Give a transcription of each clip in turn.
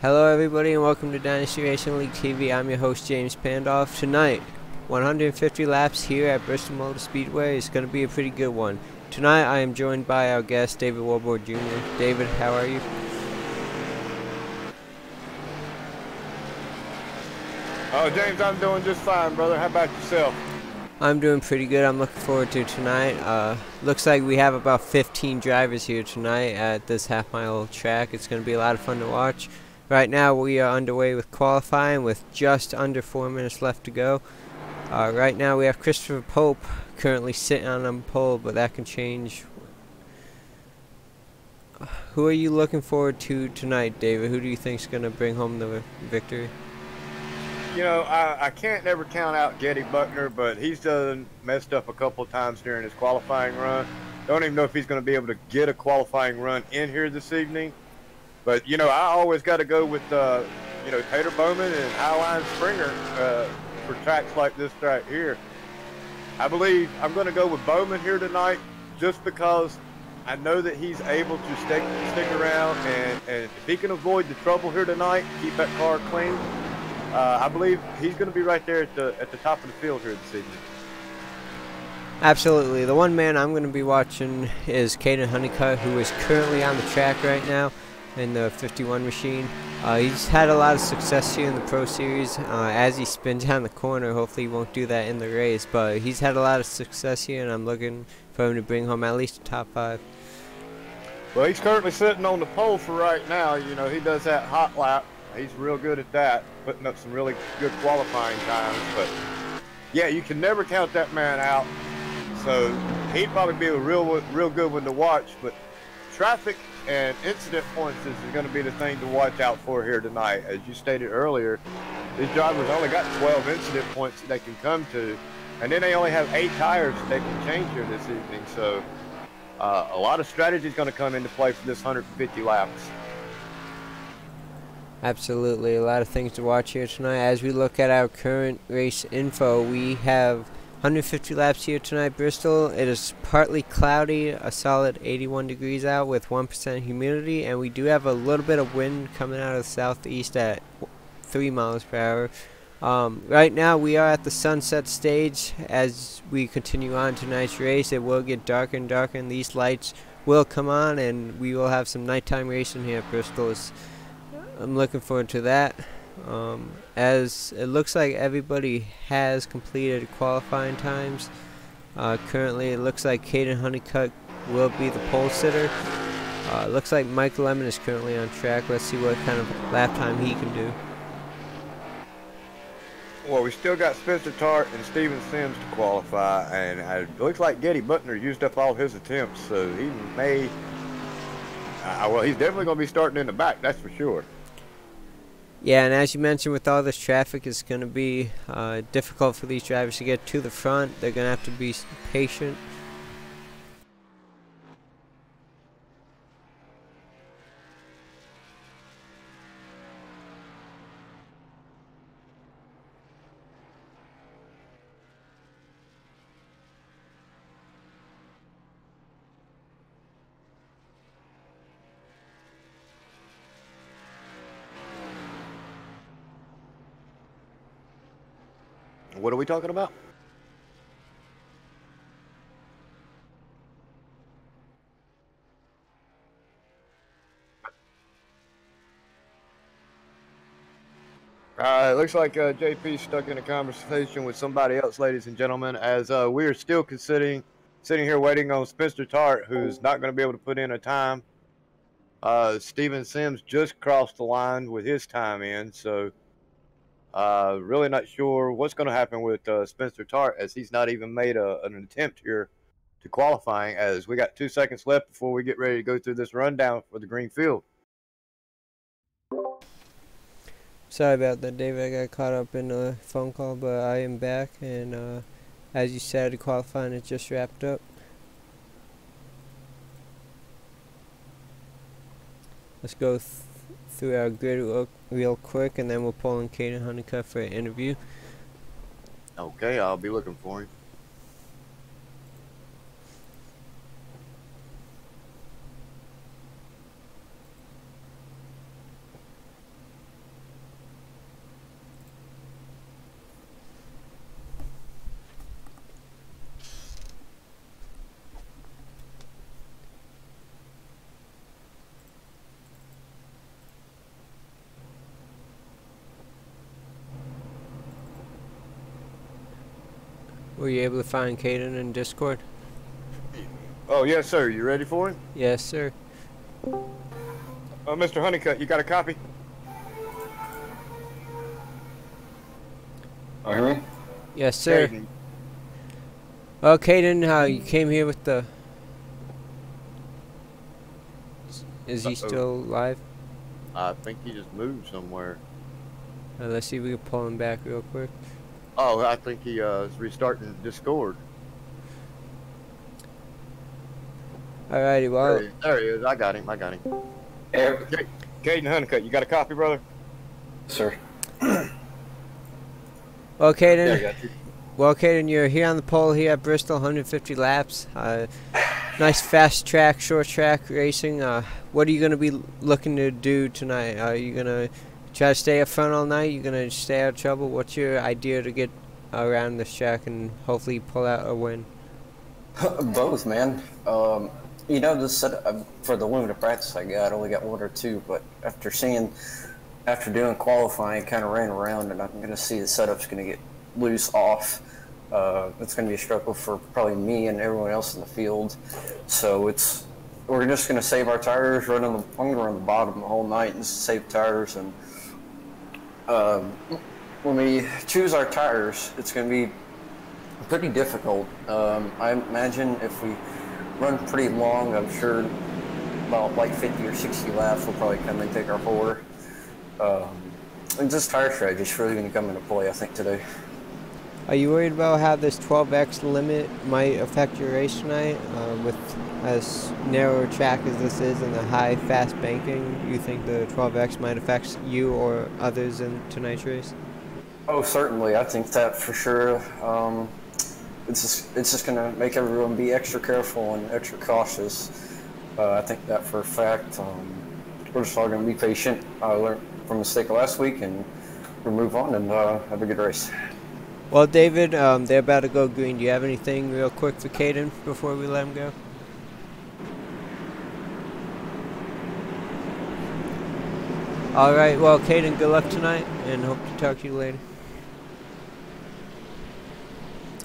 Hello everybody and welcome to Dynasty Racing League TV. I'm your host James Pandoff. Tonight, 150 laps here at Bristol Motor Speedway is going to be a pretty good one. Tonight I am joined by our guest David Warboard Jr. David, how are you? Oh, James, I'm doing just fine, brother. How about yourself? I'm doing pretty good. I'm looking forward to tonight. Looks like we have about 15 drivers here tonight at this half-mile track. It's going to be a lot of fun to watch. Right now we are underway with qualifying with just under 4 minutes left to go. Right now we have Christopher Pope currently sitting on the pole, but that can change. Who are you looking forward to tonight, David? Who do you think is going to bring home the victory? You know, I can't never count out Getty Buckner, but he's done messed up a couple of times during his qualifying run. Don't even know if he's going to be able to get a qualifying run in here this evening. But, you know, I always got to go with, Tater Bowman and Highline Springer for tracks like this right here. I believe I'm going to go with Bowman here tonight just because I know that he's able to stick around, and if he can avoid the trouble here tonight, keep that car clean, I believe he's going to be right there at the top of the field here this evening. Absolutely. The one man I'm going to be watching is Caden Honeycutt, who is currently on the track right now in the 51 machine. He's had a lot of success here in the Pro Series as he spins down the corner. Hopefully he won't do that in the race, but he's had a lot of success here, and I'm looking for him to bring home at least a top 5. Well, he's currently sitting on the pole for right now. You know, he does that hot lap. He's real good at that, putting up some really good qualifying times. But, yeah, you can never count that man out. So he'd probably be a real good one to watch. But traffic and incident points is going to be the thing to watch out for here tonight. As you stated earlier, these drivers only got 12 incident points that they can come to. And then they only have 8 tires that they can change here this evening. So a lot of strategy is going to come into play for this 150 laps. Absolutely, a lot of things to watch here tonight. As we look at our current race info, we have 150 laps here tonight, Bristol. It is partly cloudy, a solid 81 degrees out with 1% humidity, and we do have a little bit of wind coming out of the southeast at 3 miles per hour. Right now we are at the sunset stage. As we continue on tonight's race, it will get darker and darker, and these lights will come on, and we will have some nighttime racing here at Bristol. I'm looking forward to that. As it looks like everybody has completed qualifying times. Currently it looks like Caden Honeycutt will be the pole sitter. Looks like Mike Lemon is currently on track. Let's see what kind of lap time he can do. Well, we still got Spencer Tart and Steven Sims to qualify, and it looks like Getty Buckner used up all his attempts, so he may well, he's definitely going to be starting in the back, that's for sure. Yeah, and as you mentioned, with all this traffic, it's going to be difficult for these drivers to get to the front. They're going to have to be patient. What are we talking about? It looks like JP's stuck in a conversation with somebody else, ladies and gentlemen, as we are still sitting here waiting on Spencer Tart, who's not going to be able to put in a time. Steven Sims just crossed the line with his time in, so really not sure what's going to happen with Spencer Tart, as he's not even made an attempt here to qualifying, as we got 2 seconds left before we get ready to go through this rundown for the green field. Sorry about that, David. I got caught up in a phone call, but I am back, and as you said, the qualifying is just wrapped up. Let's go through our grid real quick, and then we'll pull in Caden Honeycutt for an interview. Okay, I'll be looking for him. Were you able to find Caden in Discord? Oh, yes, sir. You ready for him? Yes, sir. Mr. Honeycutt, you got a copy? Oh, hear me? Yes, sir. Caden. Well, Caden, you came here with the... Is he still live? I think he just moved somewhere. Let's see if we can pull him back real quick. Oh, I think he is restarting Discord. Alrighty, well... There he is. I got him. Yeah, Caden Honeycutt, you got a copy, brother? sir. Well, Yeah, I Caden, got you. you're here on the pole here at Bristol, 150 laps. Nice fast track, short track racing. What are you going to be looking to do tonight? Are you going to try to stay up front all night? You going to stay out of trouble? What's your idea to get around this track and hopefully pull out a win? Both, man. You know, this set for the limited practice I only got one or two, but after doing qualifying, kind of ran around, and I'm going to see the setup's going to get loose off. It's going to be a struggle for probably me and everyone else in the field. So we're just going to save our tires, I'm going to run the bottom the whole night and save tires. And when we choose our tires, it's going to be pretty difficult. I imagine if we run pretty long, I'm sure about like 50 or 60 laps, we'll probably come and take our four. And just tire strategy is really going to come into play, I think, today. Are you worried about how this 12x limit might affect your race tonight? With as narrow a track as this is and the high fast banking, you think the 12x might affect you or others in tonight's race? Oh, certainly. I think that for sure. It's just going to make everyone be extra careful and extra cautious. I think that for a fact. We're just all going to be patient. I learned from a mistake last week, and we'll move on and have a good race. Well, David, they're about to go green. Do you have anything real quick for Caden before we let him go? All right. Well, Caden, good luck tonight, and hope to talk to you later.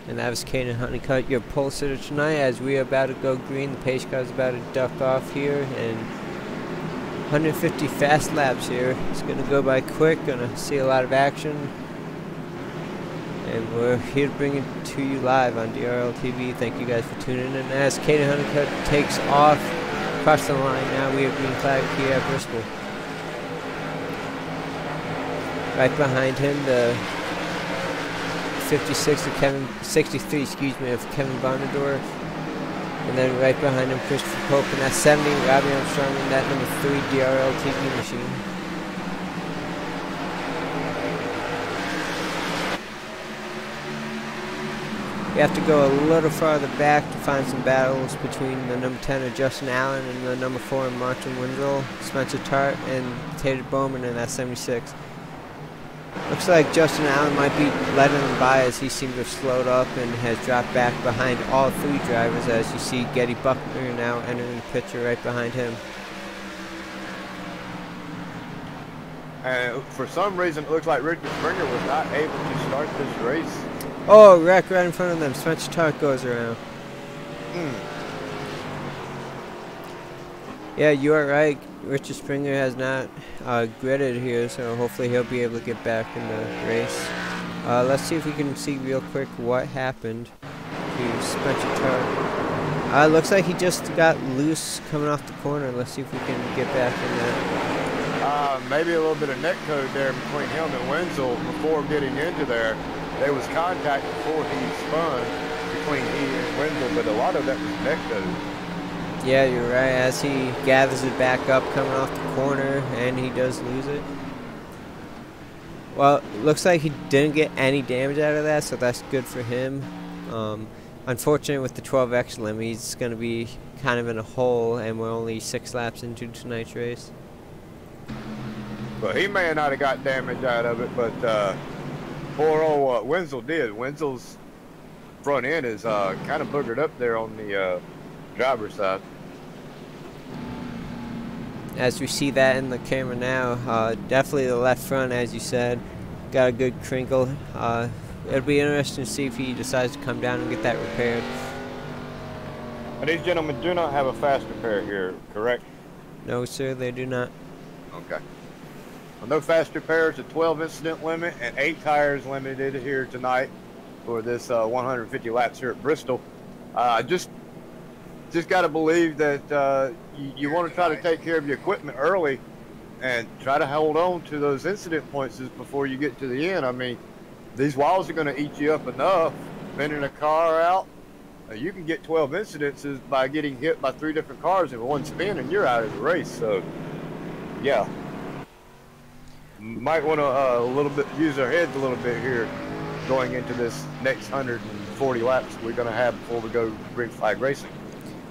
And that was Caden Honeycutt, your pole sitter tonight, as we are about to go green. The pace car is about to duck off here, and 150 fast laps here. It's going to go by quick. Going to see a lot of action. And we're here to bring it to you live on DRL TV. Thank you guys for tuning in. And as Caden Honeycutt takes off across the line, now we have green flag here at Bristol. Right behind him, the 56 of 63, excuse me, of Kevin Bonador. And then right behind him, Christopher Pope, and that's 70, Robbie Armstrong, and that number 3 DRL TV machine. You have to go a little farther back to find some battles between the number 10 of Justin Allen and the number 4 of Martin Wenzel, Spencer Tart, and Tater Bowman in that 76. Looks like Justin Allen might be letting him by, as he seemed to have slowed up and has dropped back behind all 3 drivers, as you see Getty Buckner now entering the picture right behind him. And for some reason, it looks like Richard Springer was not able to start this race. Oh, wreck right in front of them. Spencer Tart goes around. Yeah, you are right. Richard Springer has not gridded here, so hopefully he'll be able to get back in the race. Let's see if we can see real quick what happened to Spencer Tart. Looks like he just got loose coming off the corner. Let's see if we can get back in that. Maybe a little bit of neck code there between him and Wenzel before getting into there. There was contact before he spun between he and Wenzel, but a lot of that was neck code. Yeah, you're right. As he gathers it back up coming off the corner, and he does lose it. Well, looks like he didn't get any damage out of that, so that's good for him. Unfortunately, with the 12X limit, he's going to be kind of in a hole, and we're only 6 laps into tonight's race. But he may not have got damage out of it, but poor old Wenzel did. Wenzel's front end is kind of boogered up there on the driver's side. As we see that in the camera now, definitely the left front, as you said, got a good crinkle. it'll be interesting to see if he decides to come down and get that repaired. And these gentlemen do not have a fast repair here, correct? No, sir, they do not. Okay. Well, no fast repairs, a 12 incident limit, and 8 tires limited here tonight for this 150 laps here at Bristol. Just got to believe that you want to try to take care of your equipment early and try to hold on to those incident points before you get to the end. I mean, these walls are going to eat you up enough. Bending a car out, you can get 12 incidences by getting hit by 3 different cars in one spin, and you're out of the race. So, yeah, might want to a little bit use our heads a little bit here going into this next 140 laps we're going to have before we go green flag racing.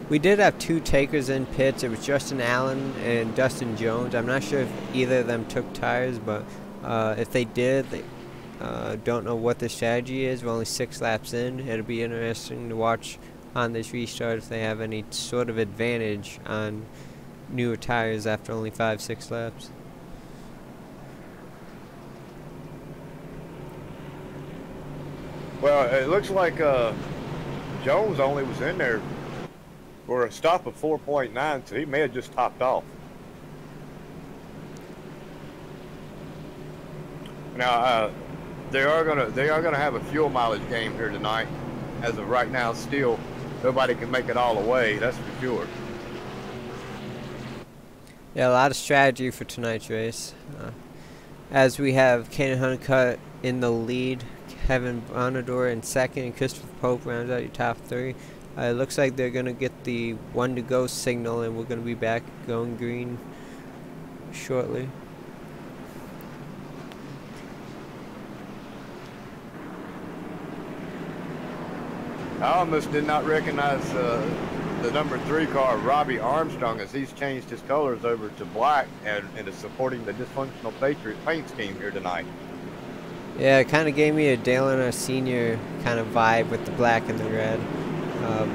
We did have 2 takers in pits. It was Justin Allen and Dustin Jones. I'm not sure if either of them took tires, but if they did, they don't know what the strategy is. We're only 6 laps in. It'll be interesting to watch on this restart if they have any sort of advantage on newer tires after only 5-6 laps. Well, it looks like Jones only was in there for a stop of 4.9, so he may have just topped off. Now, they are gonna have a fuel mileage game here tonight. As of right now, still nobody can make it all the way. That's for sure. Yeah, a lot of strategy for tonight's race. As we have Kanan Honeycutt in the lead, Kevin Bonador in second, and Christopher Pope rounds out your top 3. It looks like they're going to get the 1 to go signal, and we're going to be back going green shortly. I almost did not recognize the number 3 car, Robbie Armstrong, as he's changed his colors over to black and is supporting the dysfunctional Patriot paint scheme here tonight. Yeah, it kind of gave me a Dale Earnhardt Sr. kind of vibe with the black and the red.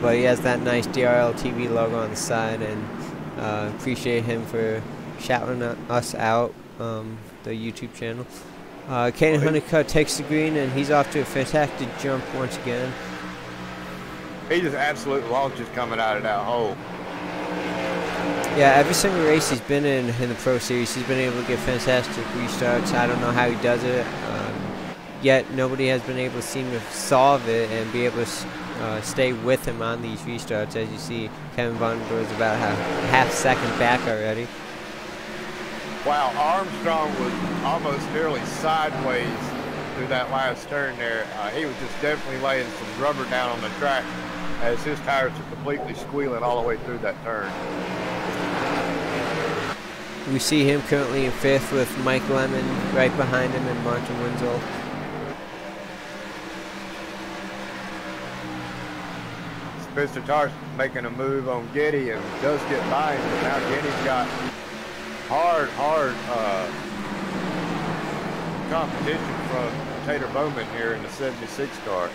But he has that nice DRL TV logo on the side, and appreciate him for shouting us out, the YouTube channel. Kanan Honeycutt takes the green, and he's off to a fantastic jump once again. He just absolutely launches coming out of that hole. Yeah, every single race he's been in the Pro Series, he's been able to get fantastic restarts. I don't know how he does it, yet nobody has been able to seem to solve it and be able to stay with him on these restarts. As you see, Kevin Bonador is about a half second back already. Wow, Armstrong was almost nearly sideways through that last turn there. He was just definitely laying some rubber down on the track as his tires are completely squealing all the way through that turn. We see him currently in 5th with Mike Lemon right behind him and Martin Wenzel. Spencer Tartt making a move on Getty and does get by him, but now Getty's got hard competition from Tater Bowman here in the 76 car.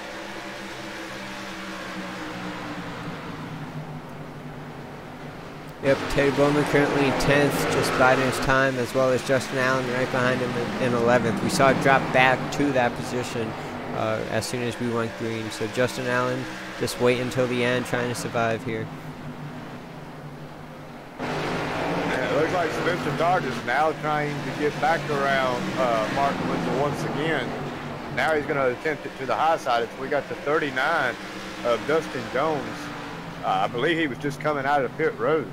Yep, Tater Bowman currently in 10th, just biding his time, as well as Justin Allen right behind him in 11th. We saw it drop back to that position as soon as we went green. So Justin Allen just wait until the end, trying to survive here. Yeah, it looks like Spencer Tartt is now trying to get back around Martin Wenzel once again. Now he's going to attempt it to the high side. We got the 39 of Dustin Jones. I believe he was just coming out of pit road.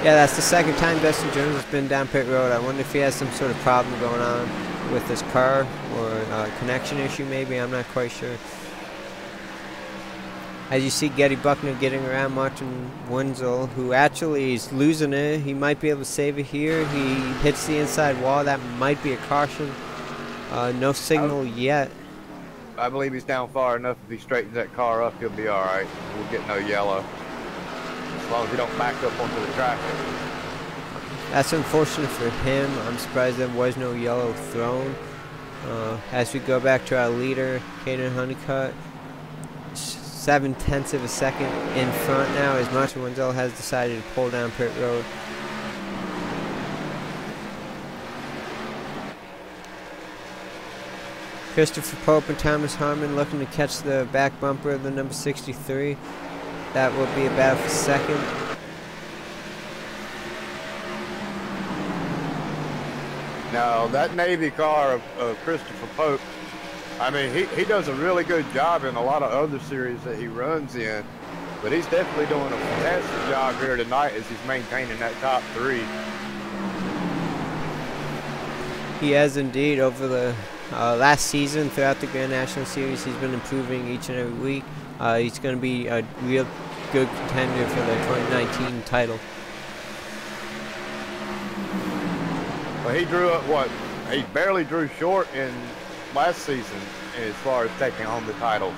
Yeah, that's the second time Dustin Jones has been down pit road. I wonder if he has some sort of problem going on with his car or a connection issue maybe. I'm not quite sure. As you see Getty Buckner getting around Martin Wenzel, who actually is losing it. He might be able to save it here. He hits the inside wall. That might be a caution. No signal yet. I believe he's down far enough. If he straightens that car up, he'll be all right. We'll get no yellow. As long as he don't back up onto the traffic. That's unfortunate for him. I'm surprised there was no yellow thrown. As we go back to our leader, Kanan Honeycutt, 0.7 of a second in front now as Martin Wenzel has decided to pull down pit road. Christopher Pope and Thomas Harmon looking to catch the back bumper of the number 63. That will be a battle for second. Now, that Navy car of Christopher Pope, I mean, he does a really good job in a lot of other series that he runs in, but he's definitely doing a fantastic job here tonight as he's maintaining that top 3. He has indeed. Over the last season, throughout the Grand National Series, he's been improving each and every week. He's going to be a real good contender for the 2019 title. Well, he drew up what? He barely drew short in last season as far as taking home the title.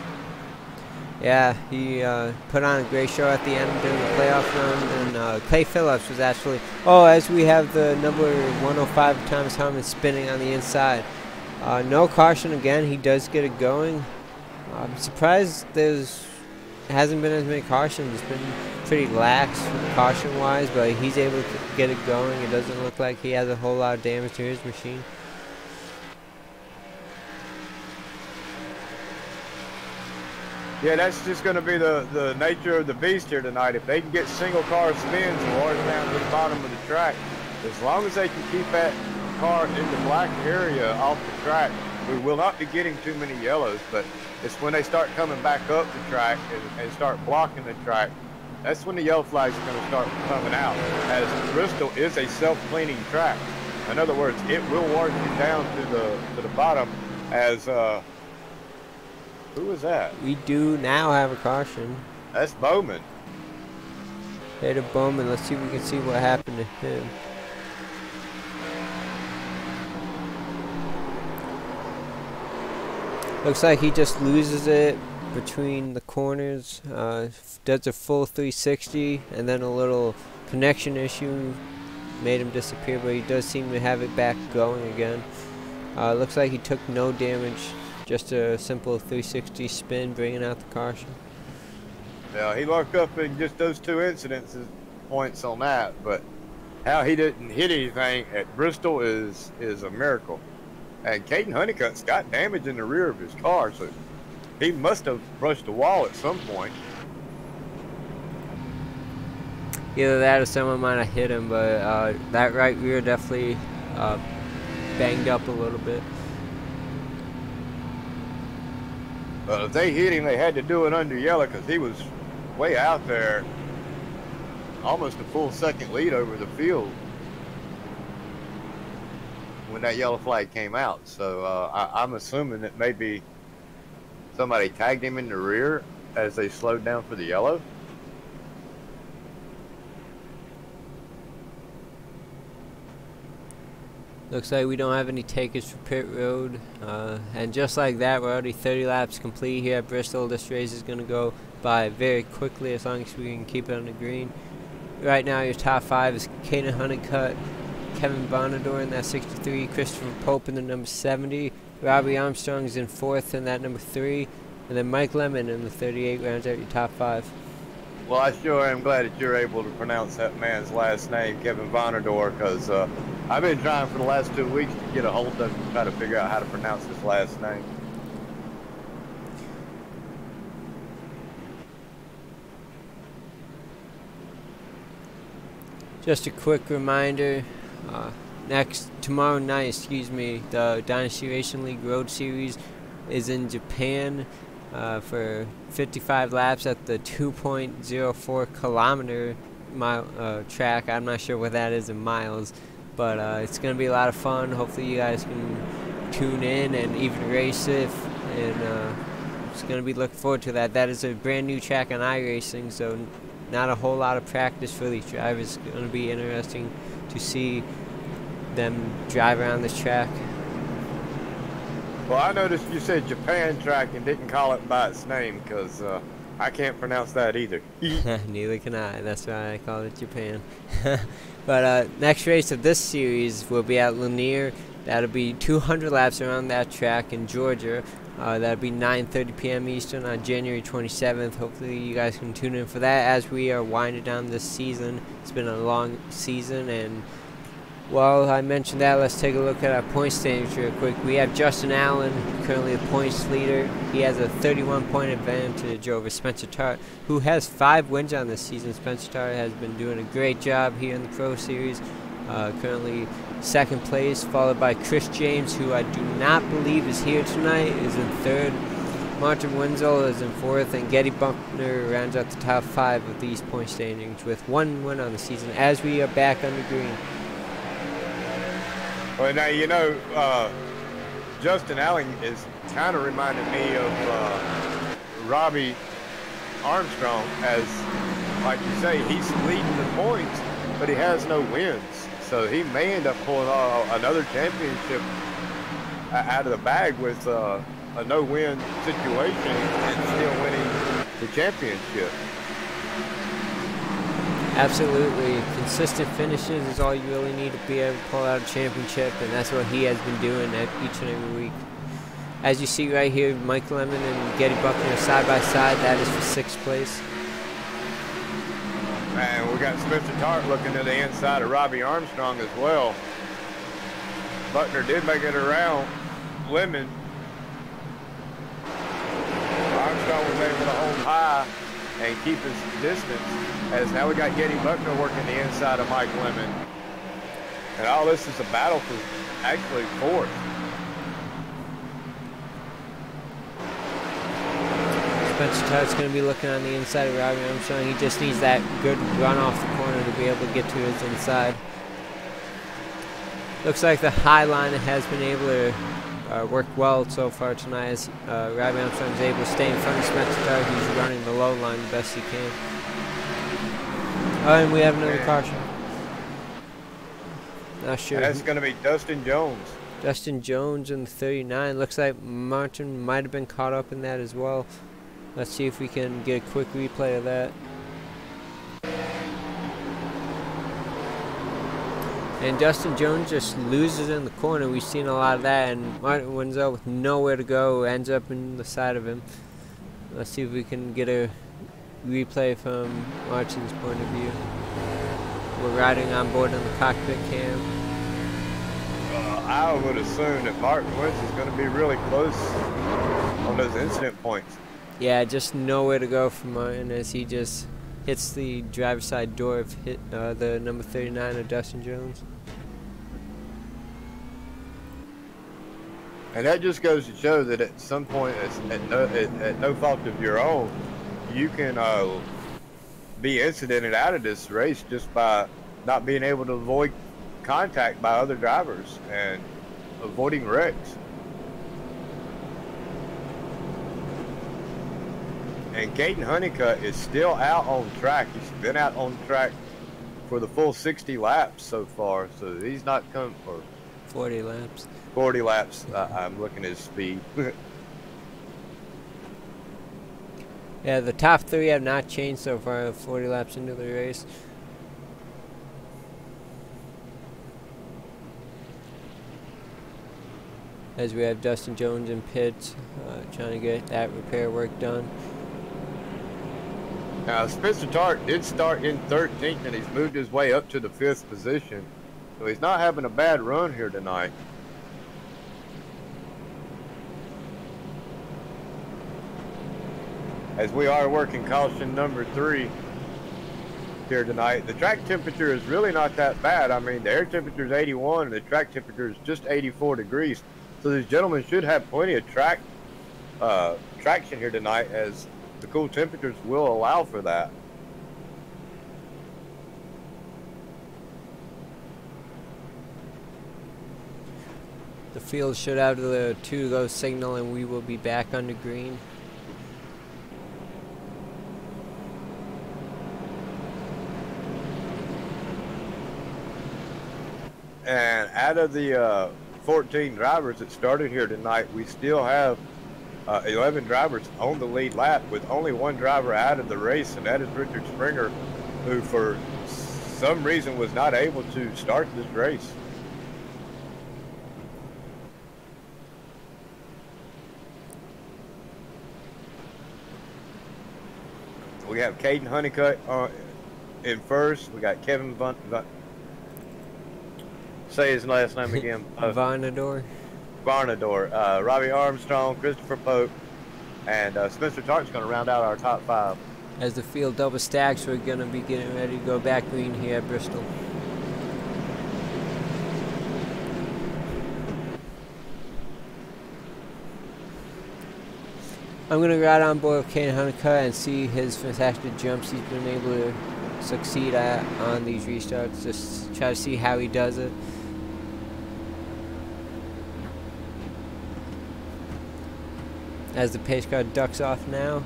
Yeah, he put on a great show at the end during the playoff round, and Clay Phillips was actually, as we have the number 105 Thomas Harmon spinning on the inside. No caution again, he does get it going. I'm surprised hasn't been as many cautions. It's been pretty lax caution-wise, but he's able to get it going. It doesn't look like he has a whole lot of damage to his machine. Yeah, that's just going to be the nature of the beast here tonight. If they can get single car spins and large down to the bottom of the track, as long as they can keep that car in the black area off the track, we will not be getting too many yellows, but it's when they start coming back up the track and start blocking the track, that's when the yellow flags are going to start coming out, as Bristol is a self-cleaning track. In other words, it will wash you down to the bottom as who was that? We do now have a caution. That's Bowman. Hey to Bowman, let's see if we can see what happened to him. Looks like he just loses it between the corners, does a full 360, and then a little connection issue made him disappear, but he does seem to have it back going again. Looks like he took no damage, just a simple 360 spin bringing out the caution. Yeah, he locked up in just those 2 incidents points on that, but how he didn't hit anything at Bristol is a miracle. And Caden Honeycutt's got damage in the rear of his car, so he must have brushed the wall at some point. Either that or someone might have hit him, but that right rear definitely banged up a little bit. But if they hit him, they had to do it under yellow because he was way out there, almost a full second lead over the field when that yellow flag came out. So I'm assuming that maybe somebody tagged him in the rear as they slowed down for the yellow. Looks like we don't have any takers for pit road, and just like that, we're already 30 laps complete here at Bristol. This race is going to go by very quickly as long as we can keep it on the green. Right now your top 5 is Caden Honeycutt, Kevin Bonador in that 63, Christopher Pope in the number 70, Robbie Armstrong's in 4th in that number 3, and then Mike Lemon in the 38 rounds out your top 5. Well, I sure am glad that you're able to pronounce that man's last name, Kevin Bonador, because I've been trying for the last 2 weeks to get a hold of him to try to figure out how to pronounce his last name. Just a quick reminder, tomorrow night, the Dynasty Racing League Road Series is in Japan for 55 laps at the 2.04 kilometer track. I'm not sure what that is in miles, but it's going to be a lot of fun. Hopefully you guys can tune in and even race it, and it's going to be looking forward to that. That is a brand new track on iRacing, so not a whole lot of practice for these drivers. It's going to be interesting to see them drive around this track. Well, I noticed you said Japan track and didn't call it by its name, because I can't pronounce that either. Neither can I. That's why I call it Japan. But next race of this series will be at Lanier. That'll be 200 laps around that track in Georgia. That'll be 9:30 p.m. Eastern on January 27th. Hopefully you guys can tune in for that as we are winding down this season. It's been a long season, and While I mentioned that, let's take a look at our point standings real quick. We have Justin Allen, currently the points leader. He has a 31-point advantage over Spencer Tart, who has 5 wins on this season. Spencer Tart has been doing a great job here in the Pro Series. Currently second place, followed by Chris James, who I do not believe is here tonight, is in third. Martin Wenzel is in fourth, and Getty Buckner rounds out the top 5 of these point standings with 1 win on the season as we are back under green. Well, now, you know, Justin Allen is kind of reminding me of Robbie Armstrong, as, like you say, he's leading the points, but he has no wins. So he may end up pulling another championship out of the bag with a no-win situation and still winning the championship. Absolutely. Consistent finishes is all you really need to be able to pull out a championship, and that's what he has been doing each and every week. As you see right here, Mike Lemon and Getty Buckner side by side. That is for 6th place. And we got Spencer Tart looking to the inside of Robbie Armstrong as well. Buckner did make it around Lemon. Armstrong was able to hold high and keep his distance, as now we got Getty Buckner working the inside of Mike Lemon. And all this is a battle for actually 4th. Spencer Tart's going to be looking on the inside of Robbie Armstrong. He just needs that good run off the corner to be able to get to his inside. Looks like the high line has been able to work well so far tonight, as Robbie Armstrong is able to stay in front of Spencer Tart, who's running the low line the best he can. Oh, and we have another caution. Not sure. That's going to be Dustin Jones. Dustin Jones in the 39. Looks like Martin might have been caught up in that as well. Let's see if we can get a quick replay of that. And Dustin Jones just loses in the corner. We've seen a lot of that, and Martin Wenzel with nowhere to go ends up in the side of him. Let's see if we can get a replay from Martin's point of view. We're riding on board on the cockpit cam. I would assume that Martin Wenzel is going to be really close on those incident points. Yeah, just nowhere to go for Martin, as he just hits the driver's side door of the number 39 of Dustin Jones. And that just goes to show that at some point, at no fault of your own, you can be incidented out of this race just by not being able to avoid contact by other drivers and avoiding wrecks. And Caden Honeycutt is still out on track. He's been out on track for the full 60 laps so far, so he's not come for 40 laps. 40 laps. I'm looking at his speed. Yeah, the top 3 have not changed so far, 40 laps into the race. As we have Dustin Jones in pits, trying to get that repair work done. Now, Spencer Tart did start in 13th, and he's moved his way up to the 5th position. So he's not having a bad run here tonight. As we are working caution number 3 here tonight. The track temperature is really not that bad. I mean, the air temperature is 81, and the track temperature is just 84 degrees. So these gentlemen should have plenty of traction here tonight, as the cool temperatures will allow for that. The field should have the 2-go signal, and we will be back under green. And out of the 14 drivers that started here tonight, we still have 11 drivers on the lead lap, with only 1 driver out of the race, and that is Richard Springer, who for some reason was not able to start this race. We have Caden Honeycutt in first. We got Kevin Say his last name again. Varnador. Varnador. Robbie Armstrong, Christopher Pope, and Spencer Tart's going to round out our top 5. As the field double stacks, we're going to be getting ready to go back green here at Bristol. I'm going to ride on board with Kane Hunnicutt and see his fantastic jumps he's been able to succeed at on these restarts. Just try to see how he does it. As the pace car ducks off now.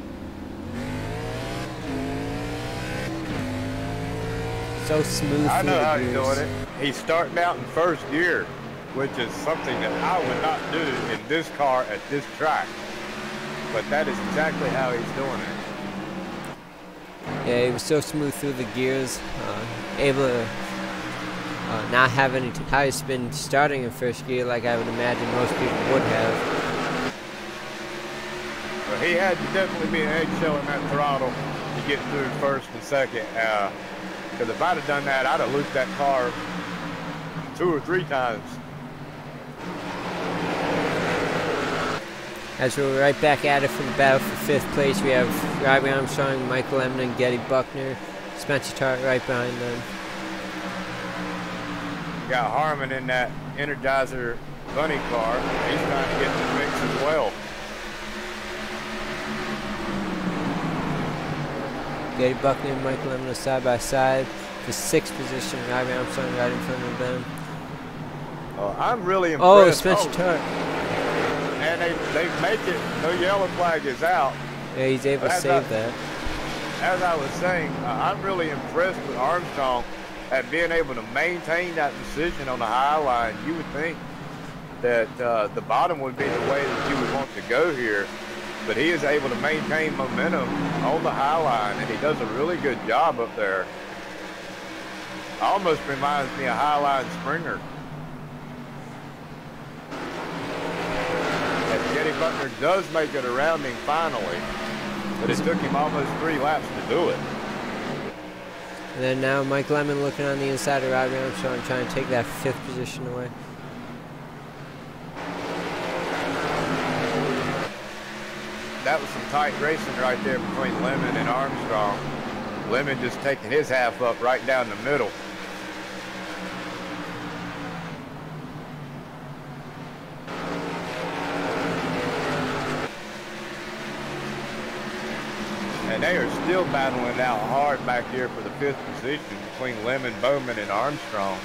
So smooth. I know how he's doing it. He's starting out in first gear, which is something that I would not do in this car at this track. But that is exactly how he's doing it. Yeah, he was so smooth through the gears, able to not have any tire spin starting in first gear like I would imagine most people would have. But he had to definitely be an eggshell in that throttle to get through first and second. Because if I'd have done that, I'd have looped that car 2 or 3 times. As we're right back at it for the battle for 5th place, we have Robbie Armstrong, Michael Lemon, and Getty Buckner. Spencer Tart right behind them. You got Harmon in that Energizer bunny car. He's trying to get in the mix as well. Getty Buckner and Michael Lemon are side by side. The 6th position, Robbie Armstrong right in front of them. Oh, I'm really impressed. Oh, Spencer Tart. And they make it, no yellow flag is out. Yeah, he's able to save that. As I was saying, I'm really impressed with Armstrong at being able to maintain that position on the high line. You would think that the bottom would be the way that you would want to go here, but he is able to maintain momentum on the high line, and he does a really good job up there. Almost reminds me of Highline Springer. Getty Buckner does make it around him finally, but it took him almost 3 laps to do it. And then now Mike Lemon looking on the inside of Robbie Armstrong, trying to take that 5th position away. That was some tight racing right there between Lemon and Armstrong. Lemon just taking his half up right down the middle. And they are still battling it out hard back here for the 5th position between Lemon, Bowman, and Armstrong.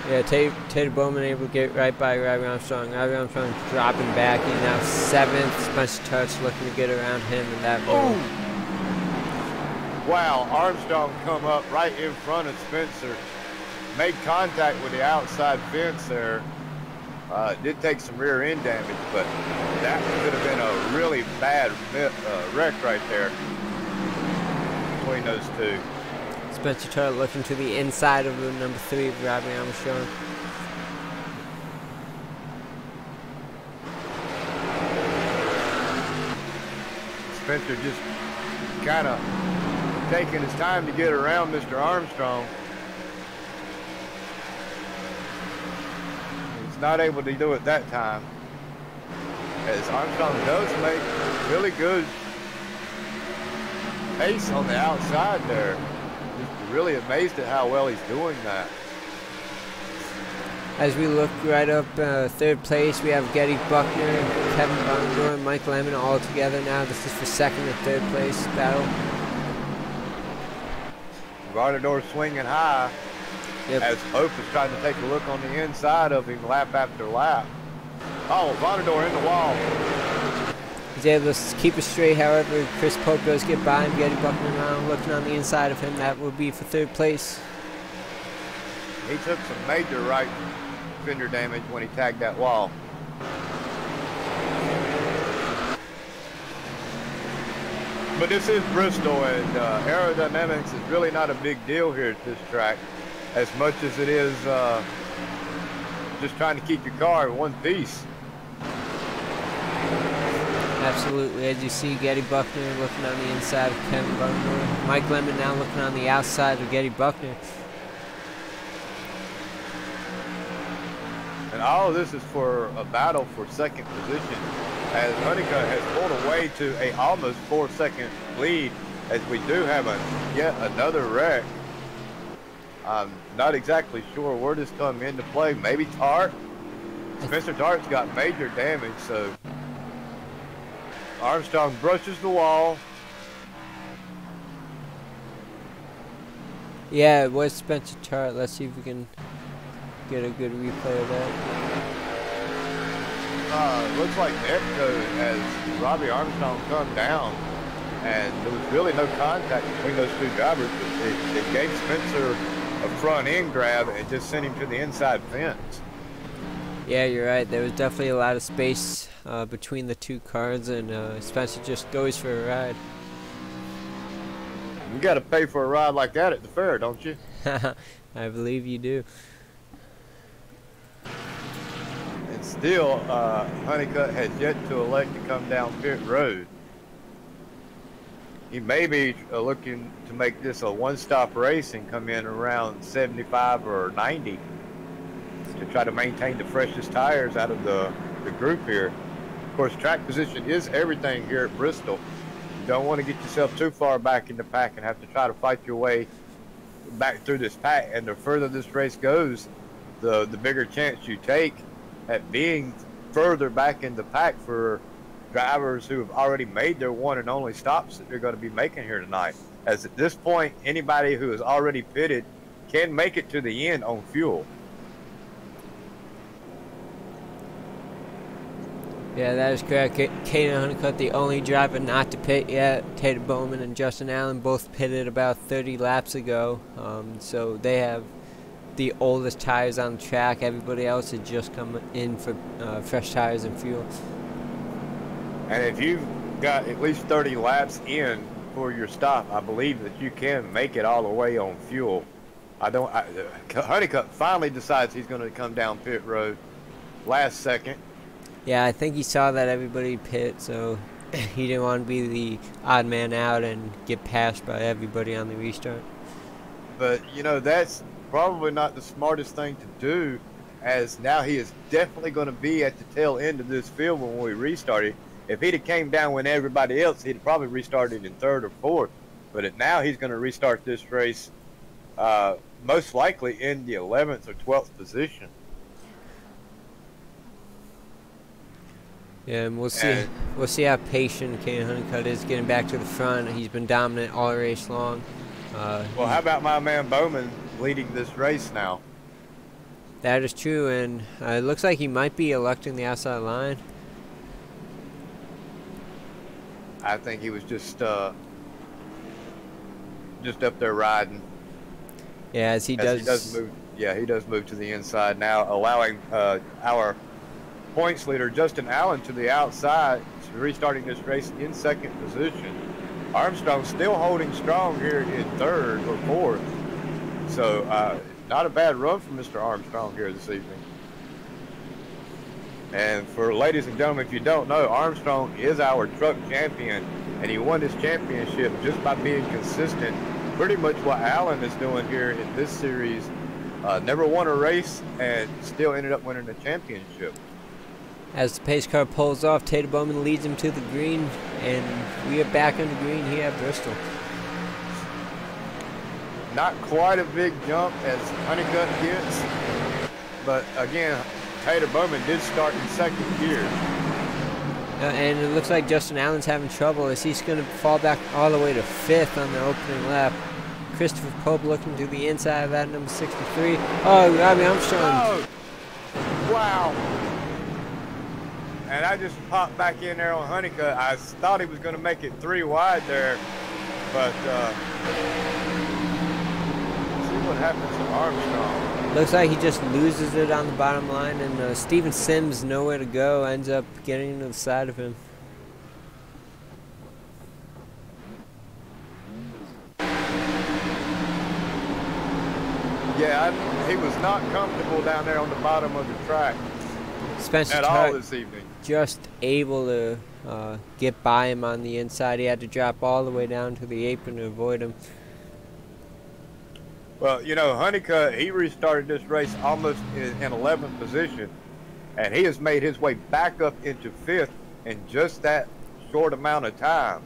Yeah, Tater Bowman able to get right by Robbie Armstrong. Robbie Armstrong dropping back. He's now 7th. Spencer Tart's looking to get around him in that middle. Wow, Armstrong come up right in front of Spencer. Made contact with the outside fence there. Did take some rear end damage, but that could have been a really bad wreck right there between those two. Spencer Tart looking to the inside of the number 3 of Robbie Armstrong. Spencer just kind of taking his time to get around Mr. Armstrong. Not able to do it that time, as Armstrong does make really good pace on the outside there. Just really amazed at how well he's doing that. As we look right up 3rd place, we have Getty Buckner, Kevin Bondor, and Mike Lemon all together now. This is for 2nd and 3rd place battle. Varnador swinging high. Yep. As Pope is trying to take a look on the inside of him lap after lap. Oh, Varnador in the wall. He's able to keep it straight, however, Chris Pope does get by him. Getty Buckner now looking on the inside of him. That will be for 3rd place. He took some major right fender damage when he tagged that wall. But this is Bristol, and aerodynamics is really not a big deal here at this track, as much as it is just trying to keep your car in one piece. Absolutely. As you see, Getty Buckner looking on the inside of Kevin Bundler. Mike Lemon now looking on the outside of Getty Buckner. all of this is for a battle for second position, as Honeycutt has pulled away to a almost 4-second lead, as we do have yet another wreck. I'm not exactly sure where this come into play. Maybe Tart. Mr. Tart's got major damage, so Armstrong brushes the wall. Yeah, it was Spencer Tart. Let's see if we can get a good replay of that. Looks like Netco has Robbie Armstrong come down, and there was really no contact between those two drivers. It gave Spencer a front end grab and just sent him to the inside fence. Yeah, you're right. There was definitely a lot of space between the two cars, and Spencer just goes for a ride. You got to pay for a ride like that at the fair, don't you? I believe you do. And still, Honeycutt has yet to elect to come down pit road. He may be looking to make this a one-stop race and come in around 75 or 90 to try to maintain the freshest tires out of the group here. Of course, track position is everything here at Bristol. You don't want to get yourself too far back in the pack and have to try to fight your way back through this pack. And the further this race goes, the bigger chance you take at being further back in the pack for drivers who have already made their one and only stops that they're going to be making here tonight. As at this point, anybody who is already pitted can make it to the end on fuel. Yeah, that is correct. Caden Honeycutt, the only driver not to pit yet. Tater Bowman and Justin Allen both pitted about 30 laps ago. So they have the oldest tires on the track. Everybody else had just come in for fresh tires and fuel. And if you've got at least 30 laps in for your stop, I believe that you can make it all the way on fuel. Honeycutt finally decides he's going to come down pit road last second. Yeah, I think he saw that everybody pit, so he didn't want to be the odd man out and get passed by everybody on the restart. But, you know, that's probably not the smartest thing to do, as now he is definitely going to be at the tail end of this field when we restarted. If he'd have came down with everybody else, he'd have probably restarted in third or fourth. But now he's going to restart this race most likely in the 11th or 12th position. Yeah, and we'll see how patient Caden Honeycutt is getting back to the front. He's been dominant all race long. Well, how about my man Bowman leading this race now? That is true, and it looks like he might be electing the outside line. I think he was just up there riding. Yeah, as he does move. Yeah, he does move to the inside now, allowing our points leader Justin Allen to the outside, restarting this race in second position. Armstrong still holding strong here in third or fourth. So not a bad run for Mr. Armstrong here this evening. And for ladies and gentlemen, if you don't know, Armstrong is our truck champion, and he won this championship just by being consistent. Pretty much what Allen is doing here in this series. Never won a race and still ended up winning the championship. As the pace car pulls off, Tater Bowman leads him to the green, and we are back on the green here at Bristol. Not quite a big jump as Honeycutt gets, but again, Tater Bowman did start in second gear. And it looks like Justin Allen's having trouble as he's going to fall back all the way to fifth on the opening lap. Christopher Pope looking to the inside of that, number 63. Oh, Robbie Armstrong. Oh, wow. And I just popped back in there on Honeycutt. I thought he was going to make it 3 wide there, but see what happens to Armstrong. Looks like he just loses it on the bottom line, and Steven Sims, nowhere to go, ends up getting to the side of him. Yeah, he was not comfortable down there on the bottom of the track Spencer at all this evening. Just able to get by him on the inside. He had to drop all the way down to the apron to avoid him. Well, you know, Honeycutt, he restarted this race almost in 11th position. And he has made his way back up into 5th in just that short amount of time.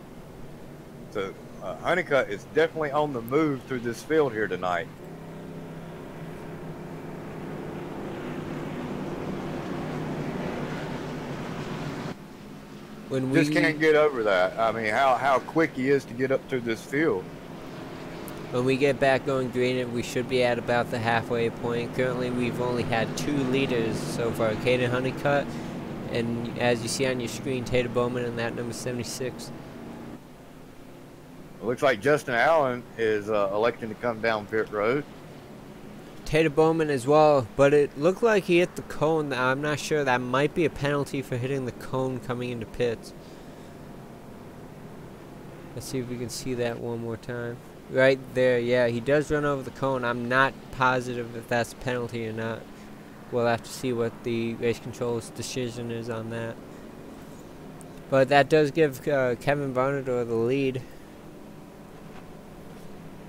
So Honeycutt is definitely on the move through this field here tonight. When we just can't get over that. I mean, how quick he is to get up through this field. When we get back going green, we should be at about the halfway point. Currently, we've only had 2 leaders so far. Caden Honeycutt, and as you see on your screen, Tater Bowman in that number 76. It looks like Justin Allen is electing to come down pit road. Tater Bowman as well, but it looked like he hit the cone. I'm not sure. That might be a penalty for hitting the cone coming into pits. Let's see if we can see that one more time. Right there, yeah, he does run over the cone. I'm not positive if that's a penalty or not. We'll have to see what the race control's decision is on that. But that does give Kevin Varnador the lead.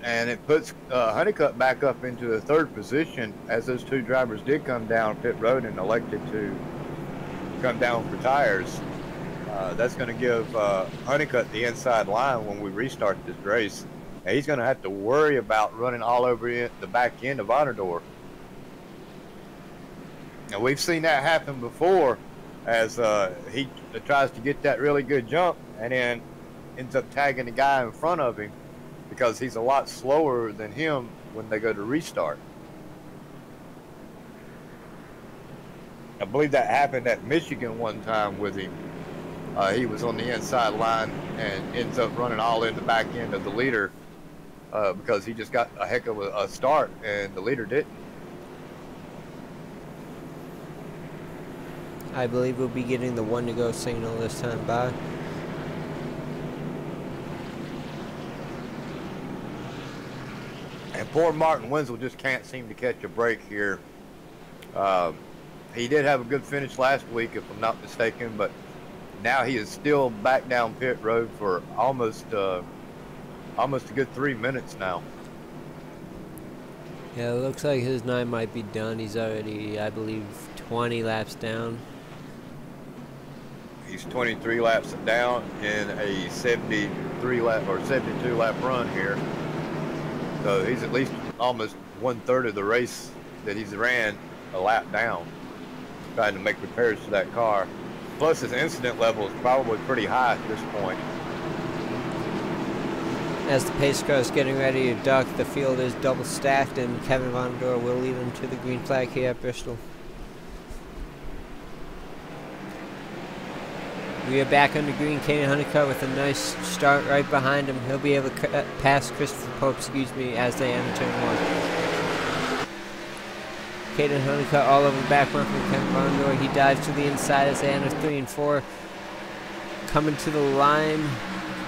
And it puts Honeycutt back up into the 3rd position, as those 2 drivers did come down pit road and elected to come down for tires. That's going to give Honeycutt the inside line when we restart this race. And he's going to have to worry about running all over the back end of Varnador. And we've seen that happen before, as he tries to get that really good jump and then ends up tagging the guy in front of him, because he's a lot slower than him when they go to restart. I believe that happened at Michigan one time with him. He was on the inside line and ends up running all in the back end of the leader because he just got a heck of a start and the leader didn't. I believe we'll be getting the 1 to go signal this time by. And poor Martin Wenzel just can't seem to catch a break here. He did have a good finish last week, if I'm not mistaken, but now he is still back down pit road for almost a good 3 minutes now. Yeah, it looks like his 9 might be done. He's already, I believe, 20 laps down. He's 23 laps down in a 73 lap or 72 lap run here. So he's at least almost 1/3 of the race that he's ran a lap down, trying to make repairs to that car. Plus his incident level is probably pretty high at this point. As the pace car is getting ready to duck, the field is double stacked, and Kevin Varnador will lead him to the green flag here at Bristol. We are back under green. Caden Honeycutt with a nice start right behind him. He'll be able to pass Christopher Pope, as they enter turn 1. Caden Honeycutt all over the back front from Kevin Varnador. He dives to the inside as they enter 3 and 4. Coming to the line.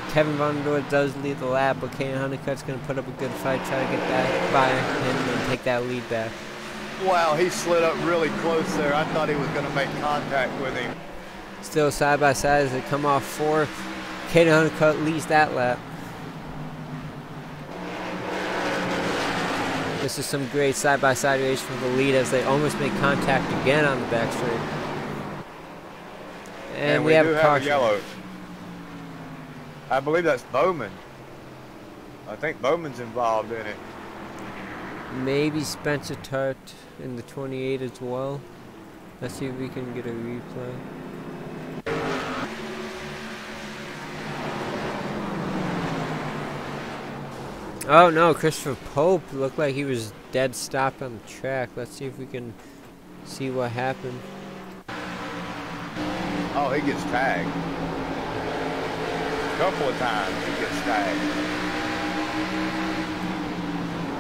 Kevin Varnador does lead the lap, but Caden Honeycutt's going to put up a good fight, try to get back by him and take that lead back. Wow, he slid up really close there. I thought he was going to make contact with him. Still side by side as they come off 4. Caden Honeycutt leads that lap. This is some great side by side race from the lead as they almost make contact again on the back straight. And we have a caution. Yellow. I believe that's Bowman. I think Bowman's involved in it. Maybe Spencer Tart in the 28 as well. Let's see if we can get a replay. Oh no, Christopher Pope looked like he was dead stopped on the track. Let's see if we can see what happened. Oh, he gets tagged. A couple of times he gets tagged.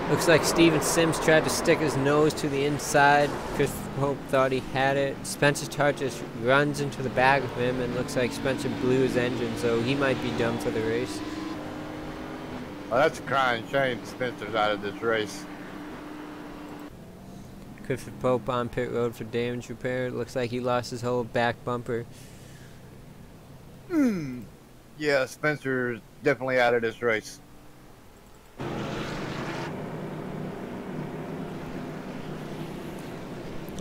Looks like Steven Sims tried to stick his nose to the inside. Christopher Pope thought he had it. Spencer Tart just runs into the back of him, and looks like Spencer blew his engine, so he might be done for the race. Well, that's a crying shame Spencer's out of this race. Christopher Pope on pit road for damage repair. It looks like he lost his whole back bumper. Yeah, Spencer's definitely out of this race.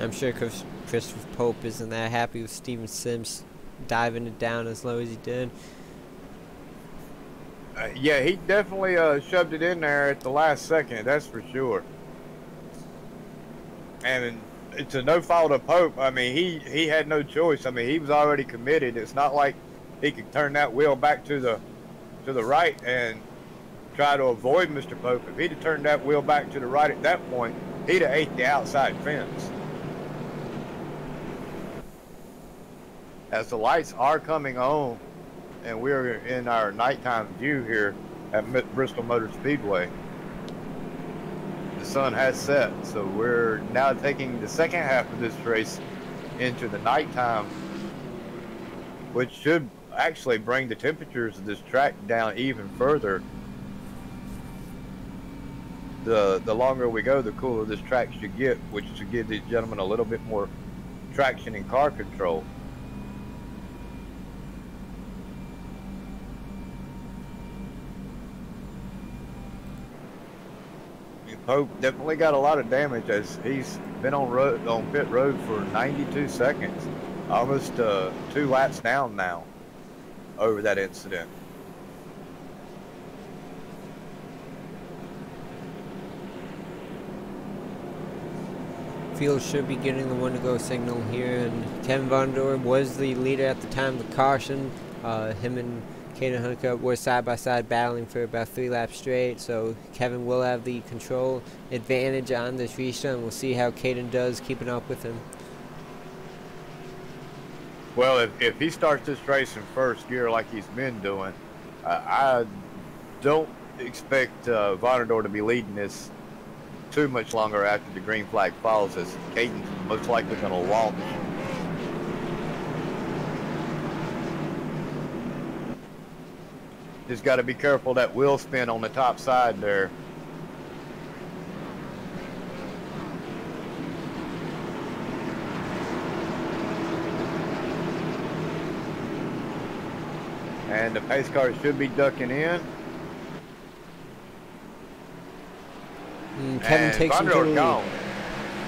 I'm sure Christopher Pope isn't that happy with Steven Sims diving it down as low as he did. Yeah, he definitely shoved it in there at the last second, that's for sure. And it's a no fault of Pope. I mean, he had no choice. I mean, he was already committed. It's not like he could turn that wheel back to the right and try to avoid Mr. Pope. If he'd have turned that wheel back to the right at that point, he'd have ate the outside fence. As the lights are coming on, and we're in our nighttime view here at Bristol Motor Speedway, the sun has set, so we're now taking the second half of this race into the nighttime, which should actually bring the temperatures of this track down even further. The longer we go, the cooler this track should get, which should give these gentlemen a little bit more traction and car control. Pope definitely got a lot of damage, as he's been on pit road for 92 seconds, almost 2 laps down now over that incident. Field should be getting the one to go signal here, and Kevin Vondor was the leader at the time of the caution. Him and Caden Honeycutt were side by side battling for about 3 laps straight, so Kevin will have the control advantage on this restart, and we'll see how Caden does keeping up with him. Well, if he starts this race in first gear like he's been doing, I don't expect Vonador to be leading this too much longer after the green flag falls, as Caden's most likely going to launch. Just got to be careful that wheel spin on the top side there. And the pace car should be ducking in. Kevin takes him to the lead. Gone.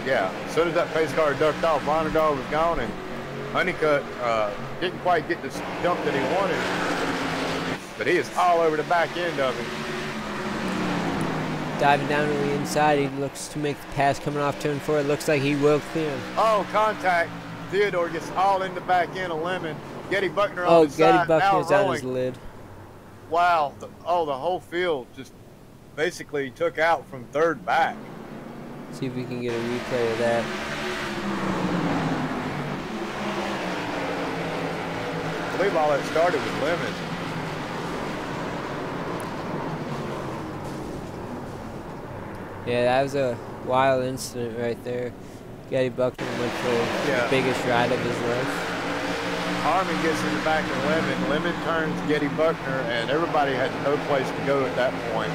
Yeah, as soon as that pace car ducked off, Vonador was gone, and Honeycutt didn't quite get the jump that he wanted. But he is all over the back end of it. Diving down to the inside, he looks to make the pass coming off turn 4. It looks like he will clear him. Oh, contact. Theodore gets all in the back end of Lemon. Getty Buckner on the side. Oh, Getty Buckner's on his lid. Wow. The whole field just basically took out from third back. See if we can get a replay of that. I believe all that started with Lemon. Yeah, that was a wild incident right there. Getty Buckner went for the biggest ride of his life. Harmon gets in the back of Lemon. Lemon turns Getty Buckner, and everybody had no place to go at that point,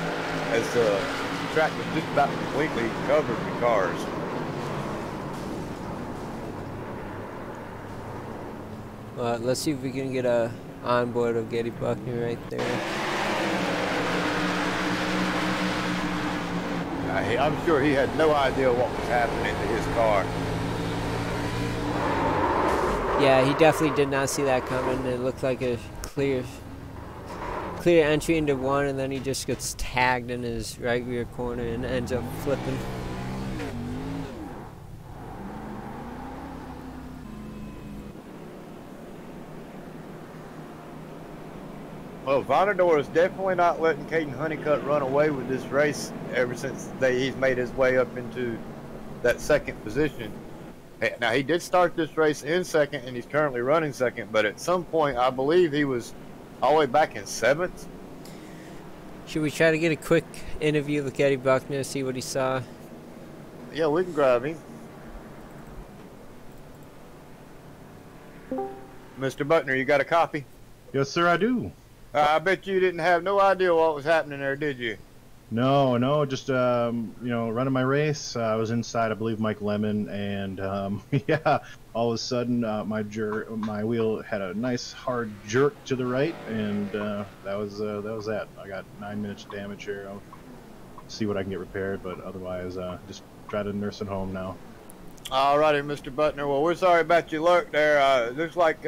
as the track was just about completely covered with cars. Let's see if we can get a onboard of Getty Buckner right there. I'm sure he had no idea what was happening to his car. Yeah, he definitely did not see that coming. It looked like a clear entry into one, and then he just gets tagged in his right rear corner and ends up flipping. Well, Vonador is definitely not letting Caden Honeycutt run away with this race ever since he's made his way up into that second position. Now, he did start this race in second, and he's currently running second, but at some point, I believe he was all the way back in 7th. Should we try to get a quick interview with Getty Buckner, see what he saw? Yeah, we can grab him. Mr. Buckner, you got a copy? Yes, sir, I do. I bet you didn't have no idea what was happening there, did you? No, just running my race. I was inside, I believe, Mike Lemon, and yeah, all of a sudden my wheel had a nice hard jerk to the right, and that was that. I got 9 minutes of damage here. I'll see what I can get repaired, but otherwise, just try to nurse it home now. All righty, Mr. Butner. Well, we're sorry about your luck there. It looks like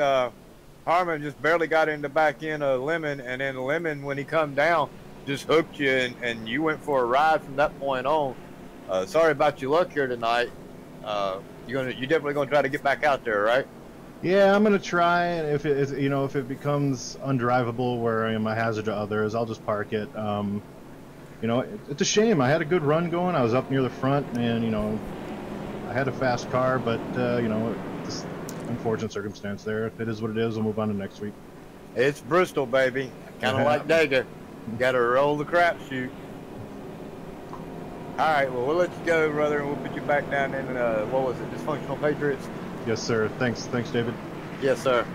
Harmon just barely got in the back end of Lemon, and then Lemon, when he come down, just hooked you, and you went for a ride from that point on. Sorry about your luck here tonight. You're definitely gonna try to get back out there, right? Yeah, I'm gonna try, and if it is, you know, if it becomes undrivable where I am a hazard to others, I'll just park it. You know, it's a shame. I had a good run going. I was up near the front, and you know, I had a fast car, but you know, just unfortunate circumstance there. It is what it is. We'll move on to next week. It's Bristol, baby. Kind of like Dega. You got to roll the crapshoot. All right, well, we'll let you go, brother, and we'll put you back down in, what was it, Dysfunctional Patriots? Yes, sir. Thanks, David. Yes, sir.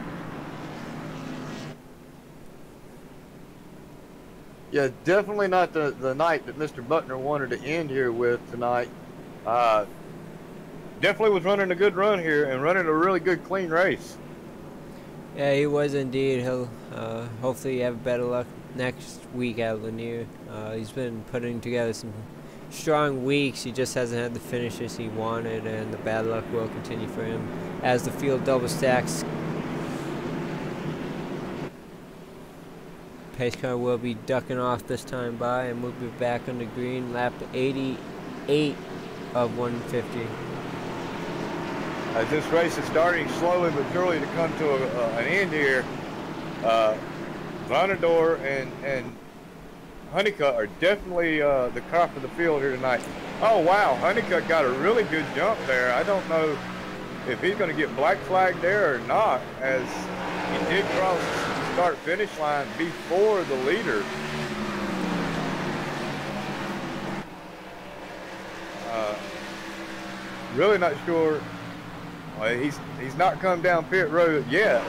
Yeah, definitely not the night that Mr. Butner wanted to end here with tonight. Definitely was running a good run here and running a really good, clean race. Yeah, he was indeed. He'll hopefully have better luck next week at Lanier. He's been putting together some strong weeks. He just hasn't had the finishes he wanted, and the bad luck will continue for him as the field double stacks. Pace car will be ducking off this time by, and we'll be back on the green, lap 88 of 150. As this race is starting slowly but surely to come to an end here, Vonador and Honeycutt are definitely the crop of the field here tonight. Oh, wow, Honeycutt got a really good jump there. I don't know if he's going to get black flagged there or not, as he did cross the start-finish line before the leader. Really not sure. He's not come down pit road yet.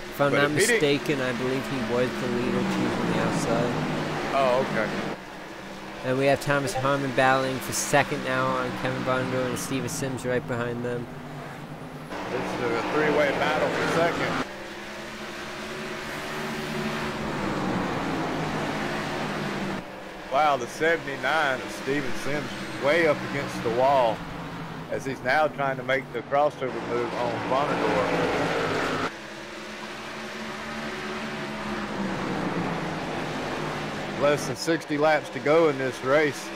If I'm not mistaken, I believe he was the leader choosing the outside. Oh, okay. And we have Thomas Harmon battling for second now on Kevin Bondo and Steven Sims right behind them. This is a three-way battle for second. Wow, the 79 of Steven Sims way up against the wall as he's now trying to make the crossover move on Vonador. Less than 60 laps to go in this race.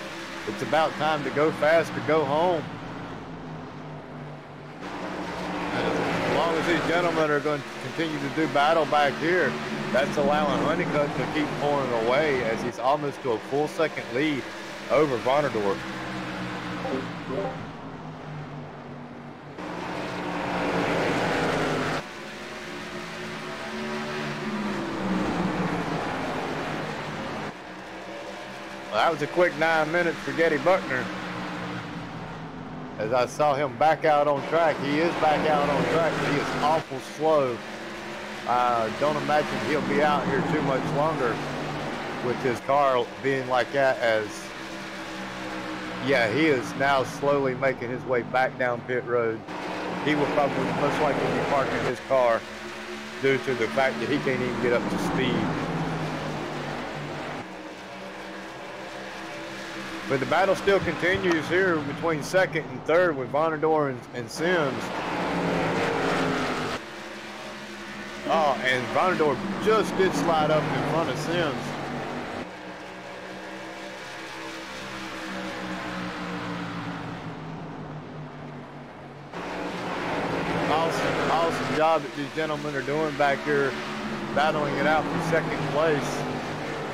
It's about time to go fast or go home. As long as these gentlemen are going to continue to do battle back here, that's allowing Honeycutt to keep pulling away as he's almost to a full second lead over Vonador. Well, that was a quick 9 minutes for Getty Buckner. As I saw him back out on track, he is back out on track, but he is awful slow. I don't imagine he'll be out here too much longer with his car being like that, as, yeah, he is now slowly making his way back down pit road. He will probably most likely be parking his car due to the fact that he can't even get up to speed. But the battle still continues here between second and third with Vonador and Sims. Oh, and Vonador just did slide up in front of Sims. Awesome job that these gentlemen are doing back here, battling it out for second place.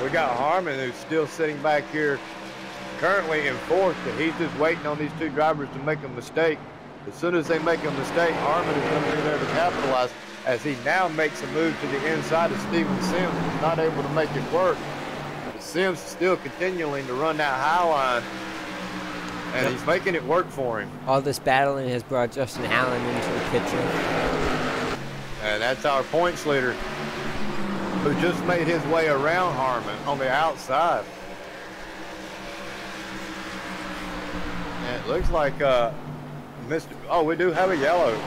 We got Harmon, who's still sitting back here currently in fourth, but he's just waiting on these two drivers to make a mistake. As soon as they make a mistake, Harmon is going to be there to capitalize, as he now makes a move to the inside of Steven Sims, who's not able to make it work. But Sims is still continuing to run that high line, and he's making it work for him. All this battling has brought Justin Allen into the picture. And that's our points leader, who just made his way around Harmon on the outside. And it looks like oh, we do have a yellow.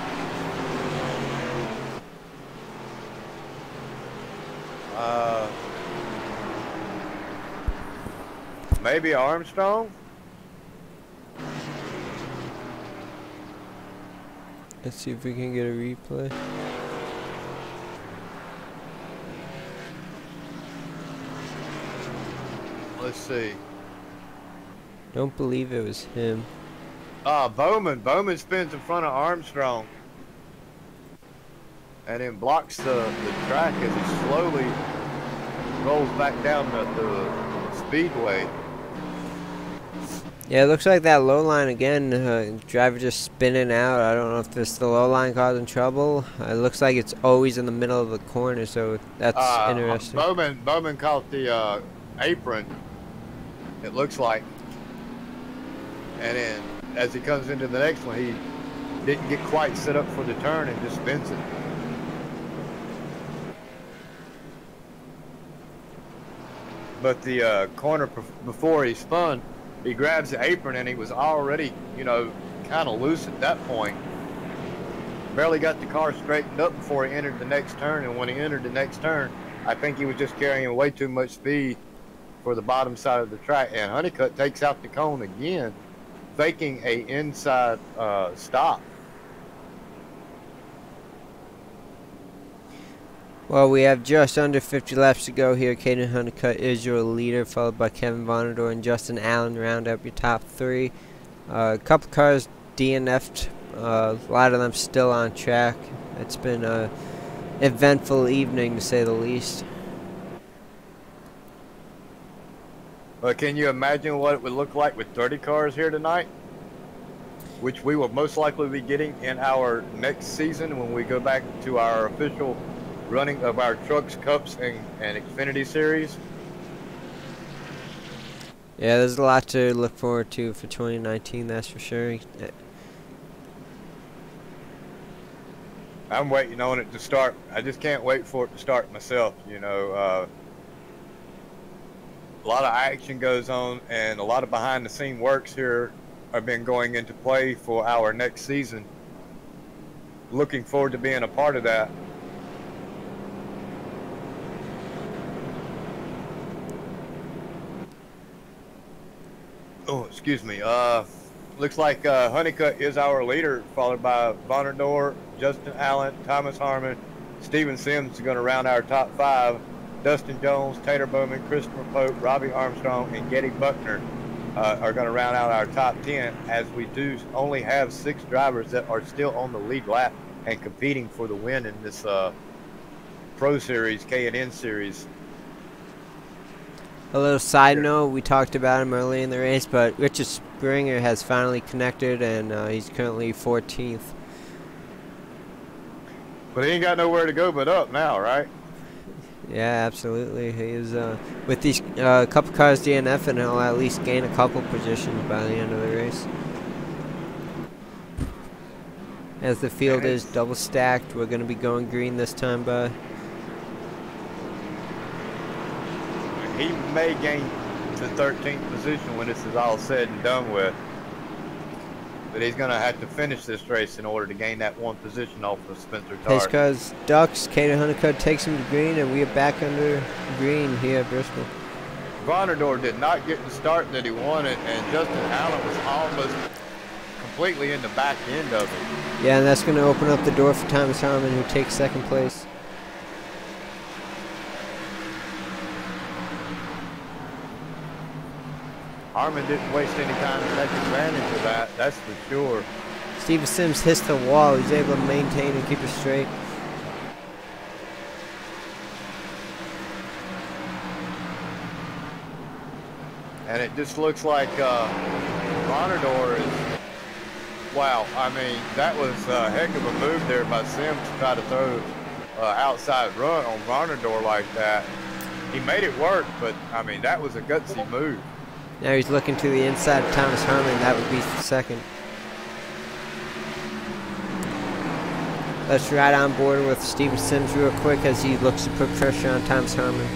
Maybe Armstrong? Let's see if we can get a replay. Let's see. Don't believe it was him. Bowman. Bowman spins in front of Armstrong. And then blocks the track as he slowly rolls back down the speedway. Yeah, it looks like that low line again. Driver just spinning out. I don't know if this the low line causing trouble. It looks like it's always in the middle of the corner, so that's interesting. Bowman caught the apron, it looks like. And then as he comes into the next one, he didn't get quite set up for the turn and just spins it. But the corner before he spun, he grabs the apron and he was already, you know, kind of loose at that point. Barely got the car straightened up before he entered the next turn, and when he entered the next turn, I think he was just carrying way too much speed for the bottom side of the track, and Honeycutt takes out the cone again, faking a inside stop. Well, we have just under 50 laps to go here. Caden Honeycutt is your leader, followed by Kevin Vonador and Justin Allen round up your top three. A couple cars DNF'd, a lot of them still on track. It's been an eventful evening, to say the least. But can you imagine what it would look like with 30 cars here tonight? Which we will most likely be getting in our next season when we go back to our official running of our Trucks, Cups, and Xfinity Series. Yeah, there's a lot to look forward to for 2019, that's for sure. I'm waiting on it to start. I just can't wait for it to start myself, you know. A lot of action goes on, and a lot of behind-the-scene works here have been going into play for our next season. Looking forward to being a part of that. Oh, excuse me. Looks like Honeycutt is our leader, followed by Vonador, Justin Allen, Thomas Harmon, Steven Sims is going to round our top five. Dustin Jones, Taylor Bowman, Christopher Pope, Robbie Armstrong, and Getty Buckner are going to round out our top 10, as we do only have 6 drivers that are still on the lead lap and competing for the win in this Pro Series, K&N Series. A little side note, we talked about him early in the race, but Richard Springer has finally connected, and he's currently 14th. But he ain't got nowhere to go but up now, right? Yeah, absolutely. He is with these couple cars DNF, and he'll at least gain a couple positions by the end of the race. As the field is double stacked, we're going to be going green this time, by. He may gain to 13th position when this is all said and done with. But he's going to have to finish this race in order to gain that one position off of Spencer Tart. Pace cars ducks, Caden Honeycutt takes him to green, and we are back under green here at Bristol. Vonador did not get the start that he wanted, and Justin Allen was almost completely in the back end of it. Yeah, and that's going to open up the door for Thomas Harmon, who takes second place. Harmon didn't waste any time to take advantage of that, that's for sure. Steven Sims hits the wall. He's able to maintain and keep it straight. And it just looks like Vonador is, wow, I mean, that was a heck of a move there by Sims to try to throw outside run on Vonador like that. He made it work, but I mean, that was a gutsy move. Now he's looking to the inside of Thomas Harmon. That would be second. Let's ride on board with Steven Sims real quick as he looks to put pressure on Thomas Harmon.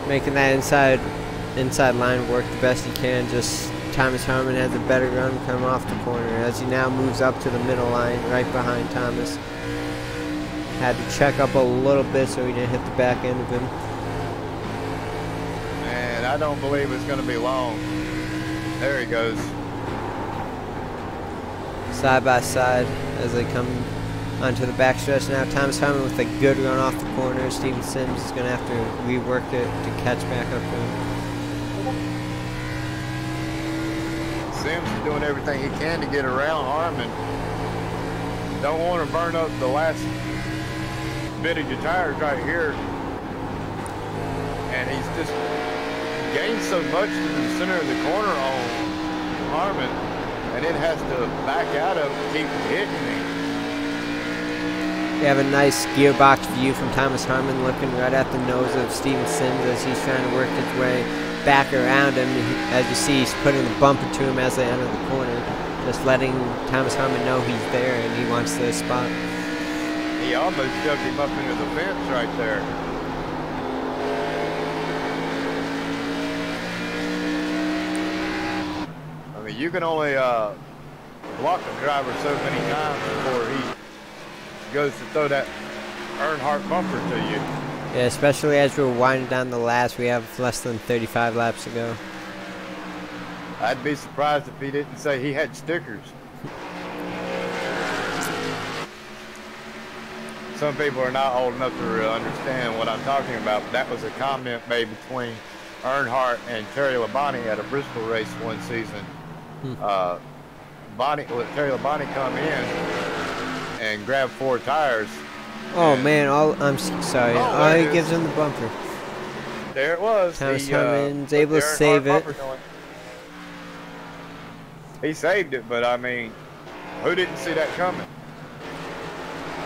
Making that inside line work the best he can. Just Thomas Harmon has a better run coming off the corner as he now moves up to the middle line right behind Thomas. Had to check up a little bit so he didn't hit the back end of him. And I don't believe it's going to be long. There he goes. Side by side as they come onto the backstretch now. Thomas Harmon with a good run off the corner. Steven Sims is going to have to rework it to catch back up to him. Sims is doing everything he can to get around Harmon. Don't want to burn up the last bit of your tires right here. And he's just gained so much to the center of the corner on Harmon, and it has to back out of it, keep hitting him. We have a nice gearbox view from Thomas Harmon looking right at the nose of Steven Sims as he's trying to work his way back around him. As you see, he's putting the bumper to him as they enter the corner, just letting Thomas Harmon know he's there and he wants the spot. He almost shoved him up into the fence right there. I mean, you can only block the driver so many times before he goes to throw that Earnhardt bumper to you. Yeah, especially as we're winding down the last, we have less than 35 laps to go. I'd be surprised if he didn't say he had stickers. Some people are not old enough to understand what I'm talking about, but that was a comment made between Earnhardt and Terry Labonte at a Bristol race one season. Terry Labonte come in and grab 4 tires. Oh man, I'm sorry. Oh, he gives him the bumper. There it was. Thomas Harmon's able to save it. He saved it, but I mean, who didn't see that coming?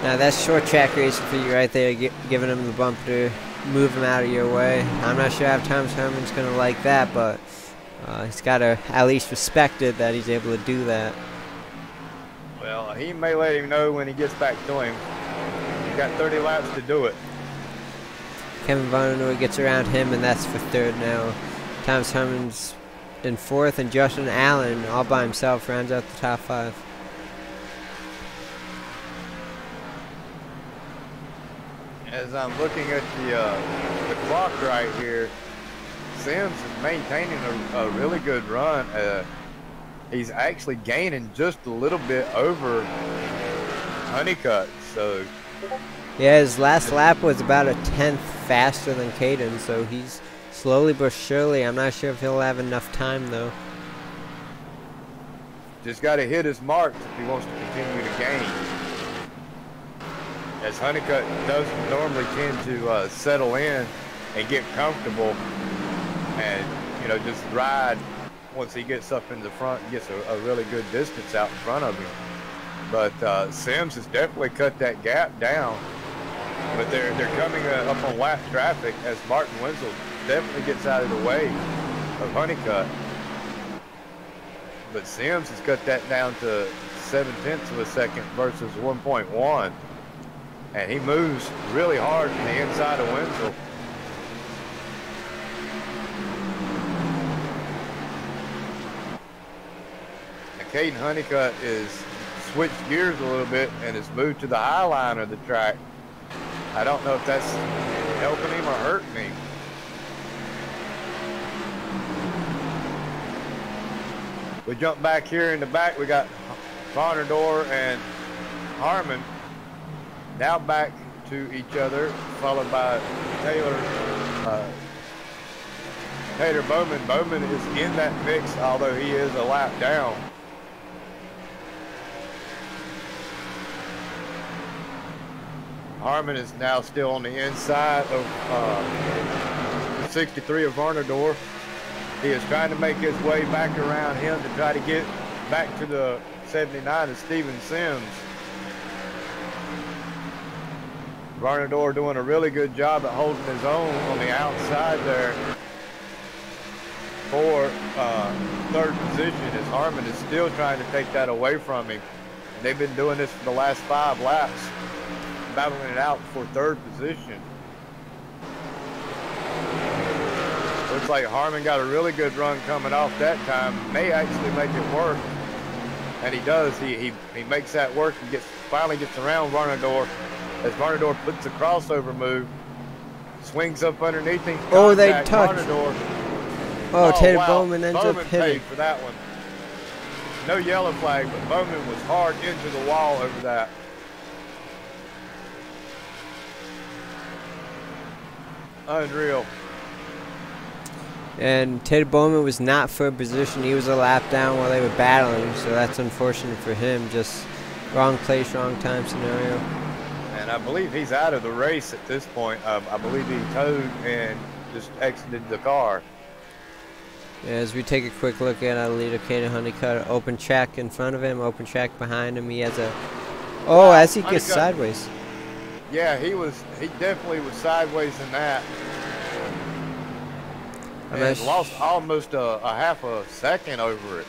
Now that's short track racing for you right there, giving him the bumper, move him out of your way. I'm not sure how Thomas Harmon's going to like that, but he's got to at least respect it that he's able to do that. Well, he may let him know when he gets back to him. He's got 30 laps to do it. Kevin Varney gets around him, and that's for third now. Thomas Harmon's in fourth, and Justin Allen all by himself rounds out the top 5. As I'm looking at the clock right here, Sims is maintaining a really good run. He's actually gaining just a little bit over Honeycutt. So yeah, his last lap was about a 10th faster than Caden, so he's slowly but surely. I'm not sure if he'll have enough time though. Just got to hit his marks if he wants to continue to gain. As Honeycutt doesn't normally tend to settle in and get comfortable and, you know, just ride once he gets up in the front and gets a really good distance out in front of him. But Sims has definitely cut that gap down. But they're coming up on lap traffic as Martin Wenzel definitely gets out of the way of Honeycutt. But Sims has cut that down to 0.7 of a second versus 1.1. And he moves really hard from the inside of Wenzel. And Caden Honeycutt is switched gears a little bit and has moved to the high line of the track. I don't know if that's helping him or hurting him. We jump back here in the back. We got Vonador and Harmon now back to each other, followed by Taylor Bowman. Bowman is in that mix, although he is a lap down. Harmon is now still on the inside of 63 of Varnador. He is trying to make his way back around him to try to get back to the 79 of Steven Sims. Varnador doing a really good job at holding his own on the outside there for third position, as Harmon is still trying to take that away from him. They've been doing this for the last 5 laps, battling it out for third position. Looks like Harmon got a really good run coming off that time. May actually make it work, and he does. He makes that work and finally gets around Varnador as Varnador puts the crossover move, swings up underneath him. Oh, they contact touched. Varnador. Oh, Taylor wow. Bowman ends Bowman up hitting. paid for that one. No yellow flag, but Bowman was hard into the wall over that. Unreal. And Taylor Bowman was not for a position. He was a lap down while they were battling, so that's unfortunate for him. Just wrong place, wrong time scenario. And I believe he's out of the race at this point. I believe he towed and just exited the car. As we take a quick look at our leader, Caden Honeycutt, open track in front of him, open track behind him. He has a... Oh, as he gets sideways. Yeah, he definitely was sideways in that. And lost almost a half a second over it.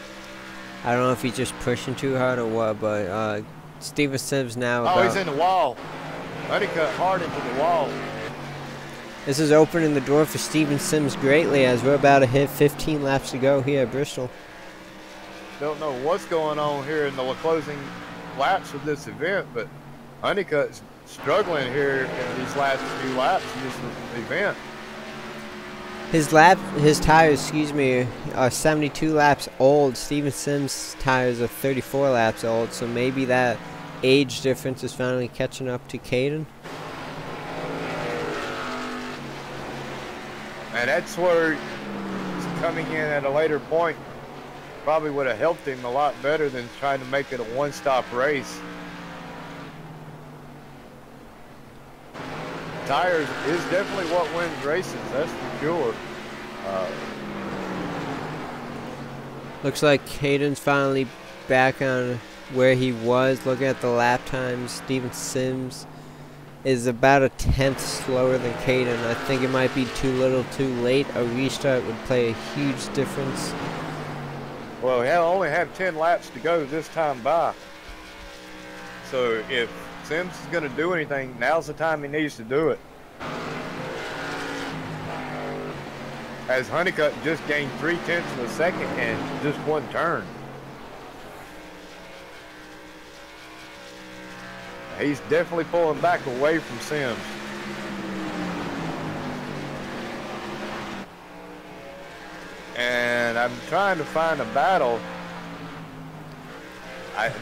I don't know if he's just pushing too hard or what, but Steven Sims now... Oh, he's in the wall. Honeycutt hard into the wall. This is opening the door for Steven Sims greatly as we're about to hit 15 laps to go here at Bristol. Don't know what's going on here in the closing laps of this event, but Honeycutt's struggling here in these last few laps of this event. His tires, excuse me, are 72 laps old. Steven Sims' tires are 34 laps old, so maybe that age difference is finally catching up to Caden. And that's where coming in at a later point probably would have helped him a lot better than trying to make it a one-stop race. Tires is definitely what wins races, that's for sure. Looks like Caden's finally back on where he was. Looking at the lap times, Steven Sims is about a 10th slower than Caden. I think it might be too little too late. A restart would play a huge difference. Well, he'll only have 10 laps to go this time by. So if Sims is going to do anything, now's the time he needs to do it. As Honeycutt just gained 0.3 of a second in just one turn. He's definitely pulling back away from Sims. And I'm trying to find a battle.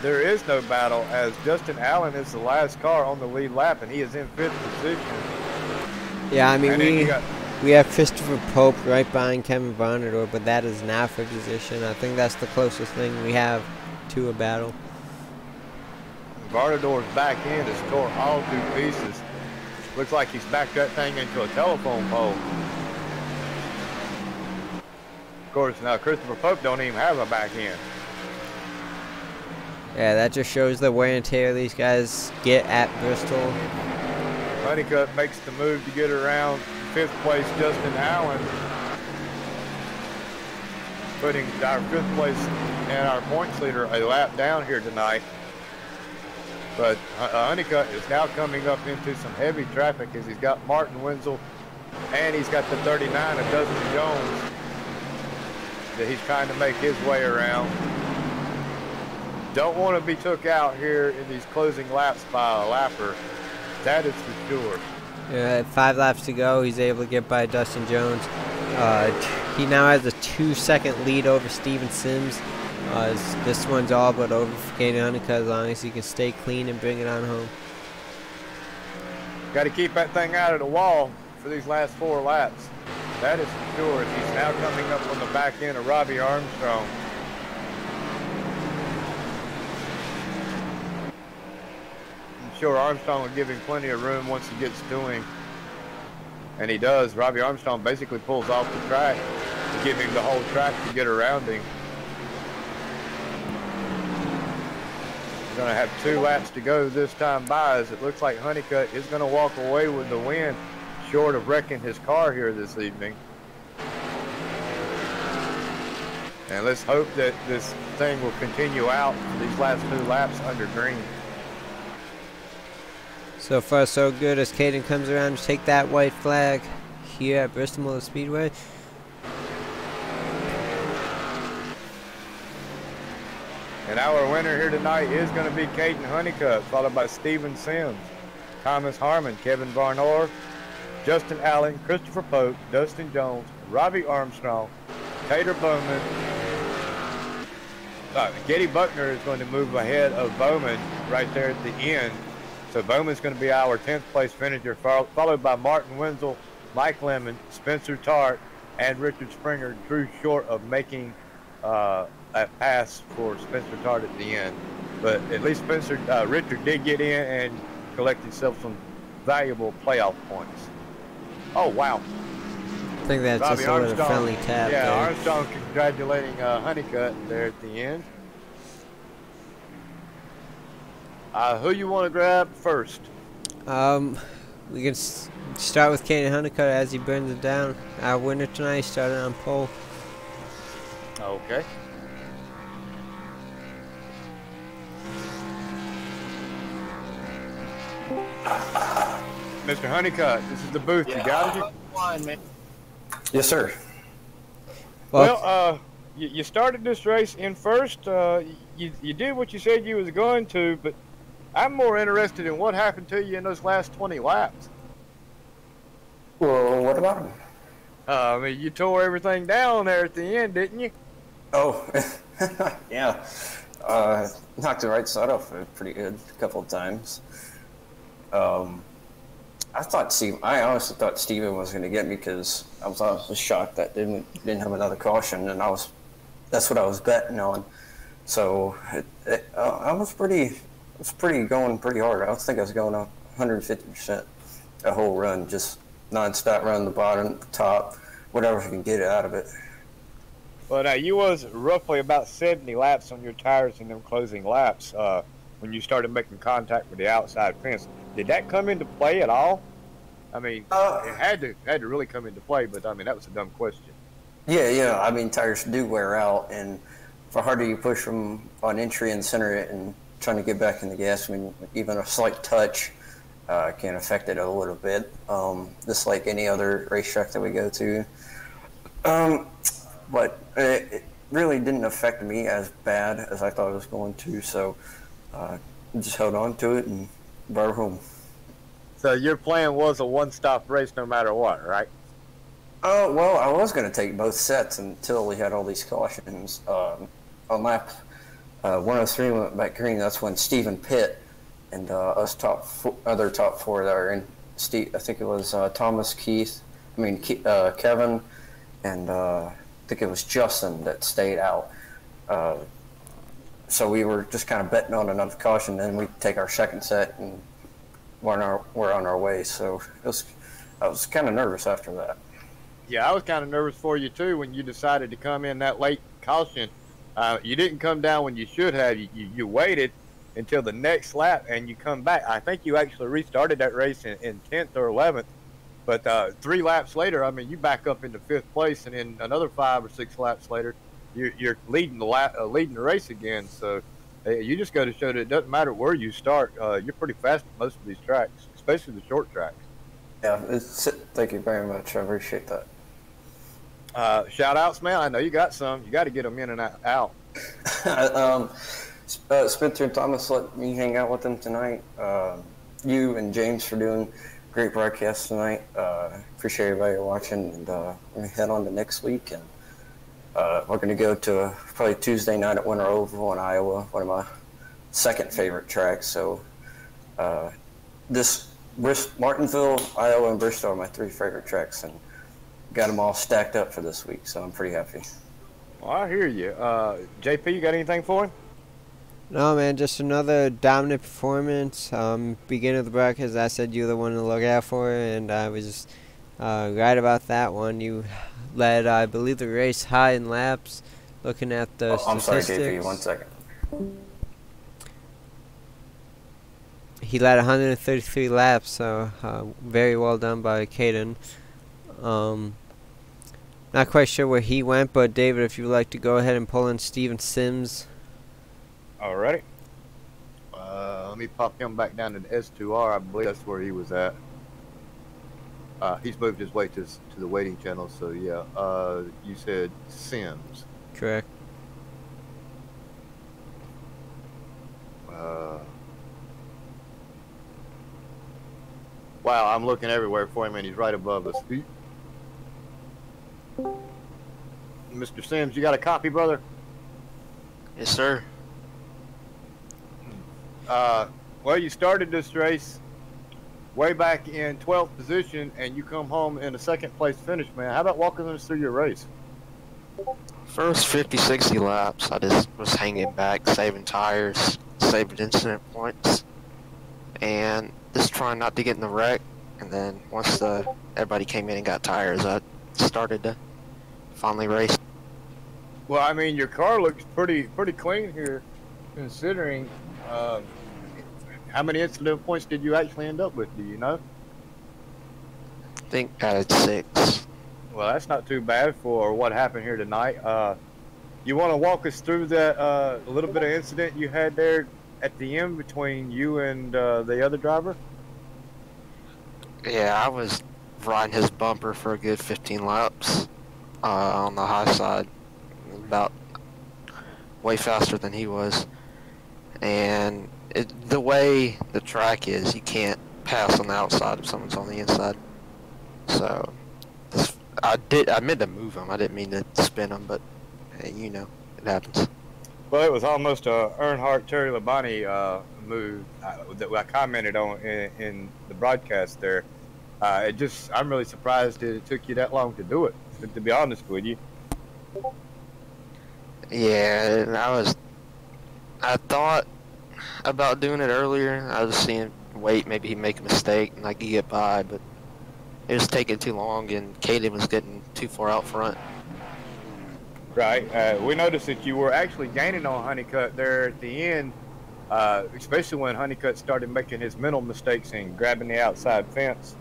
There is no battle, as Justin Allen is the last car on the lead lap, and he is in 5th position. Yeah, I mean, we have Christopher Pope right behind Kevin Varnador, but that is not for position. I think that's the closest thing we have to a battle. Varnador's back end is tore all to pieces. Looks like he's backed that thing into a telephone pole. Of course, now Christopher Pope don't even have a back end. Yeah, that just shows the wear and tear these guys get at Bristol. Honeycutt makes the move to get around 5th place Justin Allen, putting our 5th place and our points leader a lap down here tonight. But Honeycutt is now coming up into some heavy traffic as he's got Martin Wenzel and he's got the 39 of Dustin Jones that he's trying to make his way around. Don't want to be took out here in these closing laps by a lapper. That is for sure. Yeah, 5 laps to go. He's able to get by Dustin Jones. He now has a 2-second lead over Steven Sims. This one's all but over for Caden Honeycutt as long as he can stay clean and bring it on home. Got to keep that thing out of the wall for these last 4 laps. That is for sure. He's now coming up on the back end of Robbie Armstrong. I'm sure Armstrong will give him plenty of room once he gets to him. And he does. Robbie Armstrong basically pulls off the track to give him the whole track to get around him. We're going to have 2 laps to go this time by, as it looks like Honeycutt is going to walk away with the win, short of wrecking his car here this evening. And let's hope that this thing will continue out for these last 2 laps under green. So far so good as Caden comes around to take that white flag here at Bristol Motor Speedway. And our winner here tonight is going to be Caden Honeycutt, followed by Steven Sims. Thomas Harmon, Kevin Varnor, Justin Allen, Christopher Pope, Dustin Jones, Robbie Armstrong, Tater Bowman. Getty Buckner is going to move ahead of Bowman right there at the end. So Bowman's going to be our 10th place finisher, followed by Martin Wenzel, Mike Lemon, Spencer Tart, and Richard Springer. Drew short of making a pass for Spencer Tart at the end. But at least Richard did get in and collect himself some valuable playoff points. Oh, wow. I think that's Robbie just a little friendly tap yeah, there. Armstrong congratulating Honeycutt there at the end. Who you want to grab first? We can start with Caden Honeycutt as he burns it down. Our winner tonight started on pole. Okay. Mr. Honeycutt, this is the booth. You got it? Fine, man. Yes, sir. Well, you started this race in first. You did what you said you was going to, but I'm more interested in what happened to you in those last 20 laps. Well, what about him? I mean, you tore everything down there at the end, didn't you? Oh, yeah. Knocked the right side off it pretty good a couple of times. I honestly thought Steven was going to get me because I was shocked that didn't have another caution, and that's what I was betting on. So I was going pretty hard. I think I was going up 150% a whole run, just non-stop run the bottom, the top, whatever I can get out of it. Well, now you was roughly about 70 laps on your tires in them closing laps when you started making contact with the outside fence. Did that come into play at all? I mean, it had to really come into play, but I mean that was a dumb question. Yeah. I mean, tires do wear out, and the harder you push them on entry and center it and trying to get back in the gas, I mean, even a slight touch can affect it a little bit, just like any other racetrack that we go to. But it really didn't affect me as bad as I thought it was going to, so just held on to it and brought it home. So your plan was a one-stop race no matter what, right? Oh, well, I was going to take both sets until we had all these cautions. On lap 103 went back green. That's when Stephen Pitt and us other top four that were in. I think it was Thomas, Kevin, and I think it was Justin that stayed out. So we were just kind of betting on another caution, then we take our second set and we're on our way. So I was kind of nervous after that. Yeah, I was kind of nervous for you too when you decided to come in that late caution. You didn't come down when you should have. You waited until the next lap and you come back. I think you actually restarted that race in 10th or 11th. But 3 laps later, I mean, you back up into 5th place, and then another 5 or 6 laps later, you're leading the race again. So you just got to show that it doesn't matter where you start. You're pretty fast at most of these tracks, especially the short tracks. Yeah, thank you very much. I appreciate that. Shout outs, man. I know you got some. You got to get them in and out. Spencer and Thomas let me hang out with them tonight. You and James for doing great broadcast tonight. Appreciate everybody watching, and we're gonna head on to next week, and we're gonna go to probably Tuesday night at Winter Oval in Iowa, one of my second favorite tracks. So Martinsville, Iowa, and Bristol are my 3 favorite tracks, and got them all stacked up for this week, so I'm pretty happy. Well, I hear you. JP, you got anything for him? No, man, just another dominant performance. Beginning of the broadcast, I said you were the one to look out for, and I was just right about that one. You led, I believe, the race high in laps. Looking at the I'm sorry, statistics. JP, 1 second. He led 133 laps, so very well done by Caden. Not quite sure where he went, but David, if you would like to go ahead and pull in Steven Sims. Alrighty. Let me pop him back down to the S2R. I believe that's where he was at. He's moved his way to the waiting channel, so yeah. You said Sims. Correct. Wow, I'm looking everywhere for him, and he's right above us. Mr. Sims, you got a copy, brother? Yes, sir. Well, you started this race way back in 12th position, and you come home in a second place finish, man. How about walking us through your race? First 50, 60 laps, I just was hanging back, saving tires, saving incident points, and just trying not to get in the wreck. And then once everybody came in and got tires, I started to finally race. Well, I mean, your car looks pretty clean here, considering how many incident points did you actually end up with? Do you know? I think I had 6. Well, that's not too bad for what happened here tonight. You want to walk us through that little bit of incident you had there at the end between you and the other driver? Yeah, I was riding his bumper for a good 15 laps on the high side, about way faster than he was. And the way the track is, you can't pass on the outside if someone's on the inside. So I meant to move him. I didn't mean to spin him, but hey, you know, it happens. Well, it was almost a Earnhardt Terry Labonte move that I commented on in the broadcast there. I'm really surprised it took you that long to do it, to be honest with you. Yeah, and I thought about doing it earlier. I was seeing, maybe he'd make a mistake and I could get by, but it was taking too long and Caden was getting too far out front. Right. We noticed that you were actually gaining on Honeycutt there at the end, especially when Honeycutt started making his mental mistakes and grabbing the outside fence.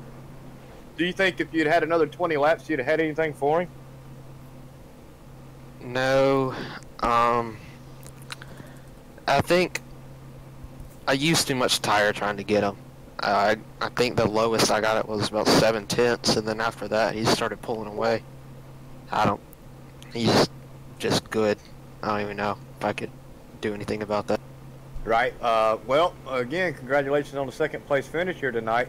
Do you think if you'd had another 20 laps, you'd have had anything for him? No. I think I used too much tire trying to get him. I think the lowest I got it was about 7/10, and then after that he started pulling away. He's just good. I don't even know if I could do anything about that. Right. Well, again, congratulations on the second place finish here tonight.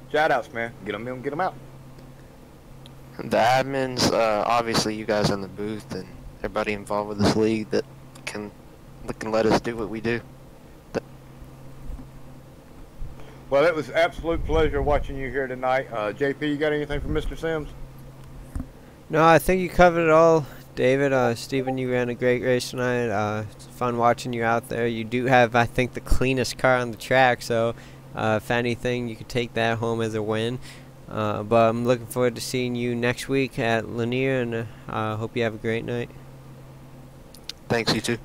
Shout outs, man. Get them in, get them out. The admins, obviously you guys in the booth and everybody involved with this league that can let us do what we do. Well, it was an absolute pleasure watching you here tonight. JP, you got anything for Mr. Sims? No, I think you covered it all, David. Steven, you ran a great race tonight. It's fun watching you out there. You do have, I think, the cleanest car on the track, so if anything, you could take that home as a win. But I'm looking forward to seeing you next week at Lanier, and hope you have a great night. Thanks, you too.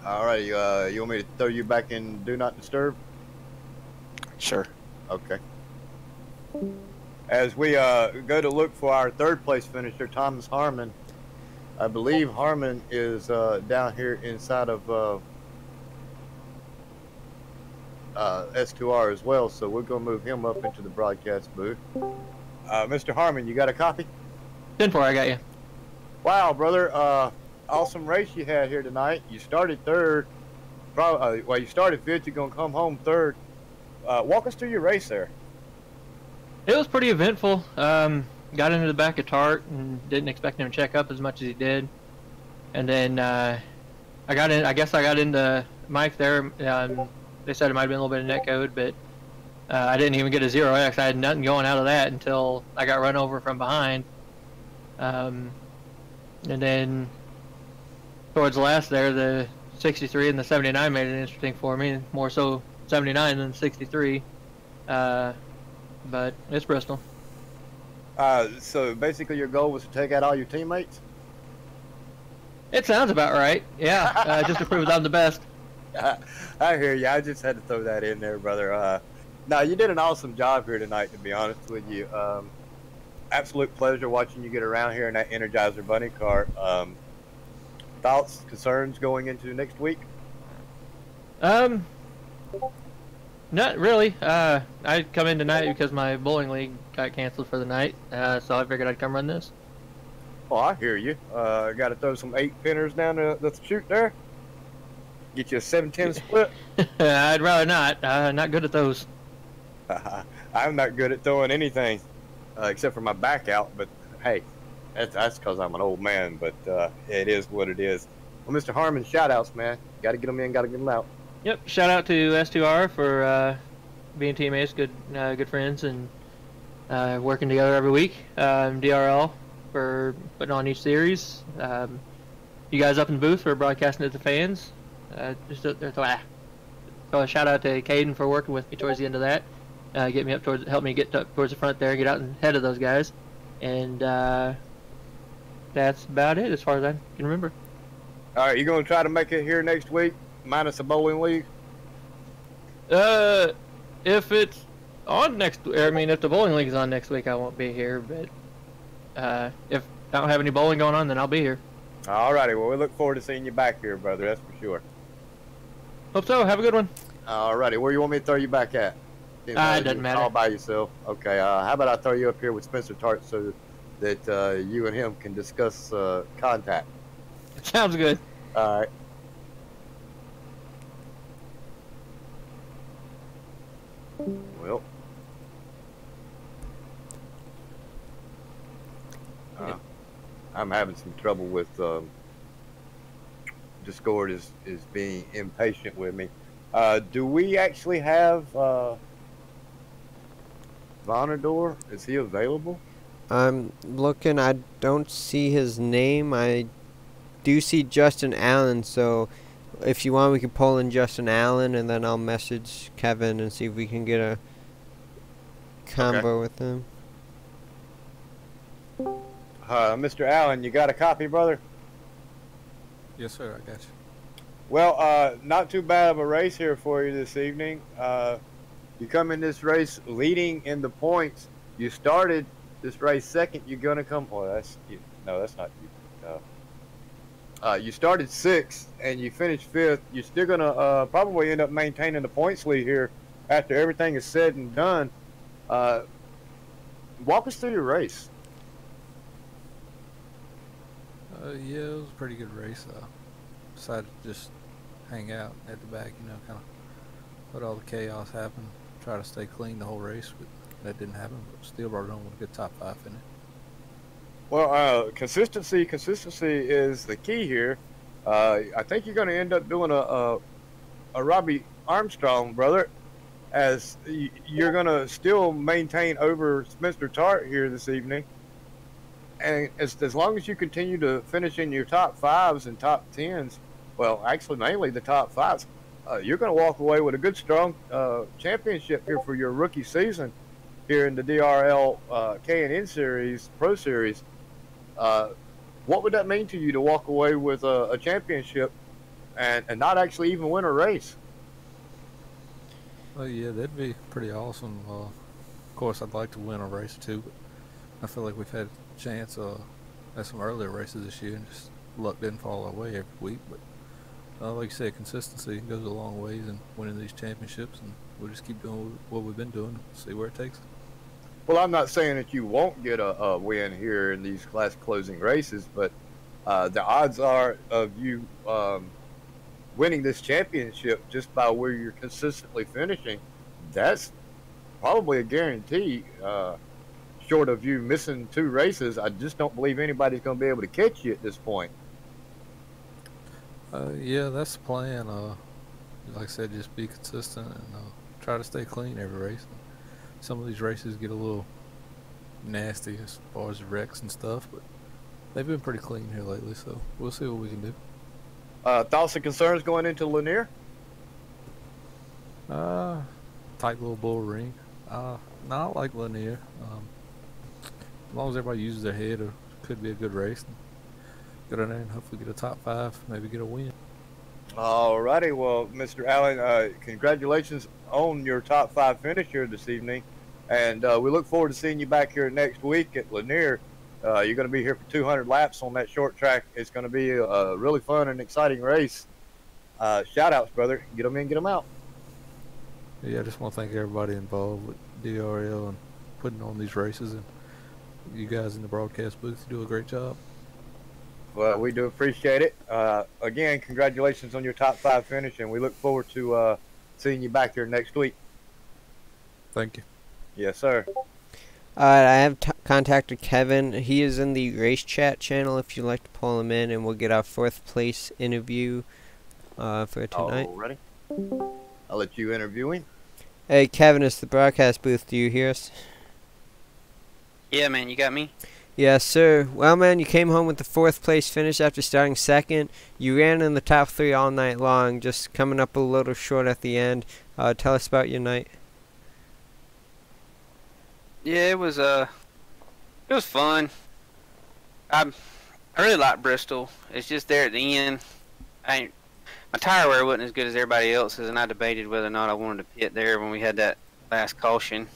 All right, you want me to throw you back in Do Not Disturb? Sure. Okay. As we go to look for our third place finisher, Thomas Harmon, I believe Harmon is down here inside of S2R as well, so we're going to move him up into the broadcast booth. Mr. Harmon, you got a copy? 10-4, I got you. Wow, brother. Awesome race you had here tonight. You started third. You started fifth. You're going to come home third. Walk us through your race there. It was pretty eventful. Got into the back of Tart and didn't expect him to check up as much as he did. And then I guess I got into Mike there. They said it might have been a little bit of net code, but I didn't even get a 0X. I had nothing going out of that until I got run over from behind. And then towards the last there, the 63 and the 79 made it interesting for me, more so 79 than 63. But it's Bristol. So basically your goal was to take out all your teammates? It sounds about right. Yeah, just to prove that I'm the best. I hear you. I just had to throw that in there, brother. No, you did an awesome job here tonight, to be honest with you. Absolute pleasure watching you get around here in that Energizer Bunny car. Thoughts, concerns going into next week? Not really. I come in tonight because my bowling league got canceled for the night, so I figured I'd come run this. Oh, I hear you. Got to throw some 8-pinners down the chute there. Get you a 7-10 split. I'd rather not. Not good at those. I'm not good at throwing anything except for my back out. But hey, that's because I'm an old man. But it is what it is. Well, Mr. Harmon, shout outs, man. Got to get them in, got to get them out. Yep. Shout out to S2R for being teammates, good friends, and working together every week. DRL for putting on each series. You guys up in the booth for broadcasting to the fans. So a shout out to Caden for working with me towards the end of that. Get me up towards, help me get up towards the front there, get out ahead of those guys, and that's about it as far as I can remember. All right, you gonna try to make it here next week, minus a bowling league? If it's on next, I mean, if the bowling league is on next week, I won't be here. But if I don't have any bowling going on, then I'll be here. All righty. Well, we look forward to seeing you back here, brother. That's for sure. Hope so. Have a good one. All righty. Where you want me to throw you back at? It doesn't matter. All by yourself. Okay. How about I throw you up here with Spencer Tart so that you and him can discuss contact? Sounds good. All right. Well. I'm having some trouble with Discord is being impatient with me. Do we actually have Vonador? Is he available? I'm looking. I don't see his name. I do see Justin Allen, so if you want, we can pull in Justin Allen, and then I'll message Kevin and see if we can get a combo with him. Mr. Allen, you got a copy, brother? Yes, sir. I got you. Well, not too bad of a race here for you this evening. You come in this race leading in the points. You started this race second. You're gonna come. Oh, that's you. No, that's not you. You started sixth and you finished fifth. You're still gonna probably end up maintaining the points lead here after everything is said and done. Walk us through your race. Yeah, it was a pretty good race. Decided to just hang out at the back, you know, kind of let all the chaos happen. Try to stay clean the whole race, but that didn't happen. But still brought it home with a good top 5 finish. Well, consistency is the key here. I think you're going to end up doing a Robbie Armstrong, brother, as you're going to still maintain over Spencer Tart here this evening. And as long as you continue to finish in your top 5s and top 10s, well, actually mainly the top 5s, you're going to walk away with a good, strong championship here for your rookie season here in the DRL K&N Series, Pro Series. What would that mean to you to walk away with a championship and not actually even win a race? Well, yeah, that'd be pretty awesome. Of course, I'd like to win a race too, but I feel like we've had a chance at some earlier races this year, and just luck didn't fall our way every week. But like you said, consistency goes a long ways in winning these championships, and we'll just keep doing what we've been doing, see where it takes us. Well, I'm not saying that you won't get a win here in these class closing races, but the odds are of you winning this championship just by where you're consistently finishing, that's probably a guarantee. Short of you missing 2 races, I just don't believe anybody's going to be able to catch you at this point. Yeah, that's the plan. Like I said, just be consistent and try to stay clean every race. Some of these races get a little nasty as far as wrecks and stuff, but they've been pretty clean here lately, so we'll see what we can do. Thoughts and concerns going into Lanier? Tight little bull ring. Not like Lanier. As long as everybody uses their head, it could be a good race. Get in there and hopefully get a top 5, maybe get a win. All righty. Well, Mr. Allen, congratulations on your top 5 finish here this evening. And we look forward to seeing you back here next week at Lanier. You're going to be here for 200 laps on that short track. It's going to be a really fun and exciting race. Shout outs, brother. Get them in, get them out. Yeah, I just want to thank everybody involved with DRL and putting on these races, and you guys in the broadcast booth do a great job. Well, we do appreciate it. Again, congratulations on your top 5 finish, and we look forward to seeing you back here next week. Thank you. Yes, sir. I have contacted Kevin. He is in the race chat channel if you'd like to pull him in, and we'll get our 4th place interview for tonight. Alrighty. I'll let you interview him. Hey, Kevin, it's the broadcast booth. Do you hear us? Yeah, man, you got me? Yes, sir. Well, man, you came home with the 4th place finish after starting 2nd. You ran in the top 3 all night long, just coming up a little short at the end. Tell us about your night. Yeah, it was fun. I really like Bristol. It's just there at the end. My tire wear wasn't as good as everybody else's, and I debated whether or not I wanted to pit there when we had that last caution.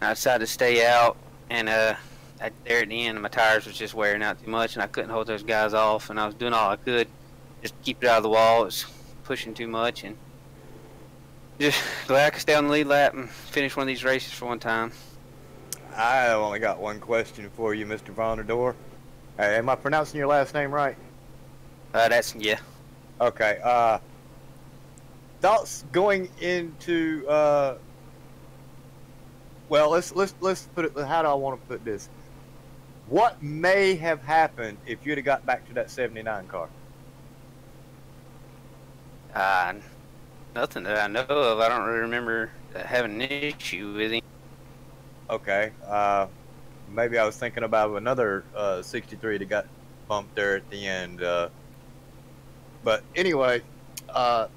I decided to stay out, and there at the end, my tires was just wearing out too much, and I couldn't hold those guys off, and I was doing all I could just to keep it out of the wall. It was pushing too much, and just glad I could stay on the lead lap and finish one of these races for one time. I only got one question for you, Mr. Vonador. Am I pronouncing your last name right? Yeah. Okay. Thoughts going into well, let's put it. How do I want to put this? What may have happened if you'd have got back to that 79 car? Nothing that I know of. I don't really remember having an issue with him. Okay. Maybe I was thinking about another 63 that got bumped there at the end. But anyway, I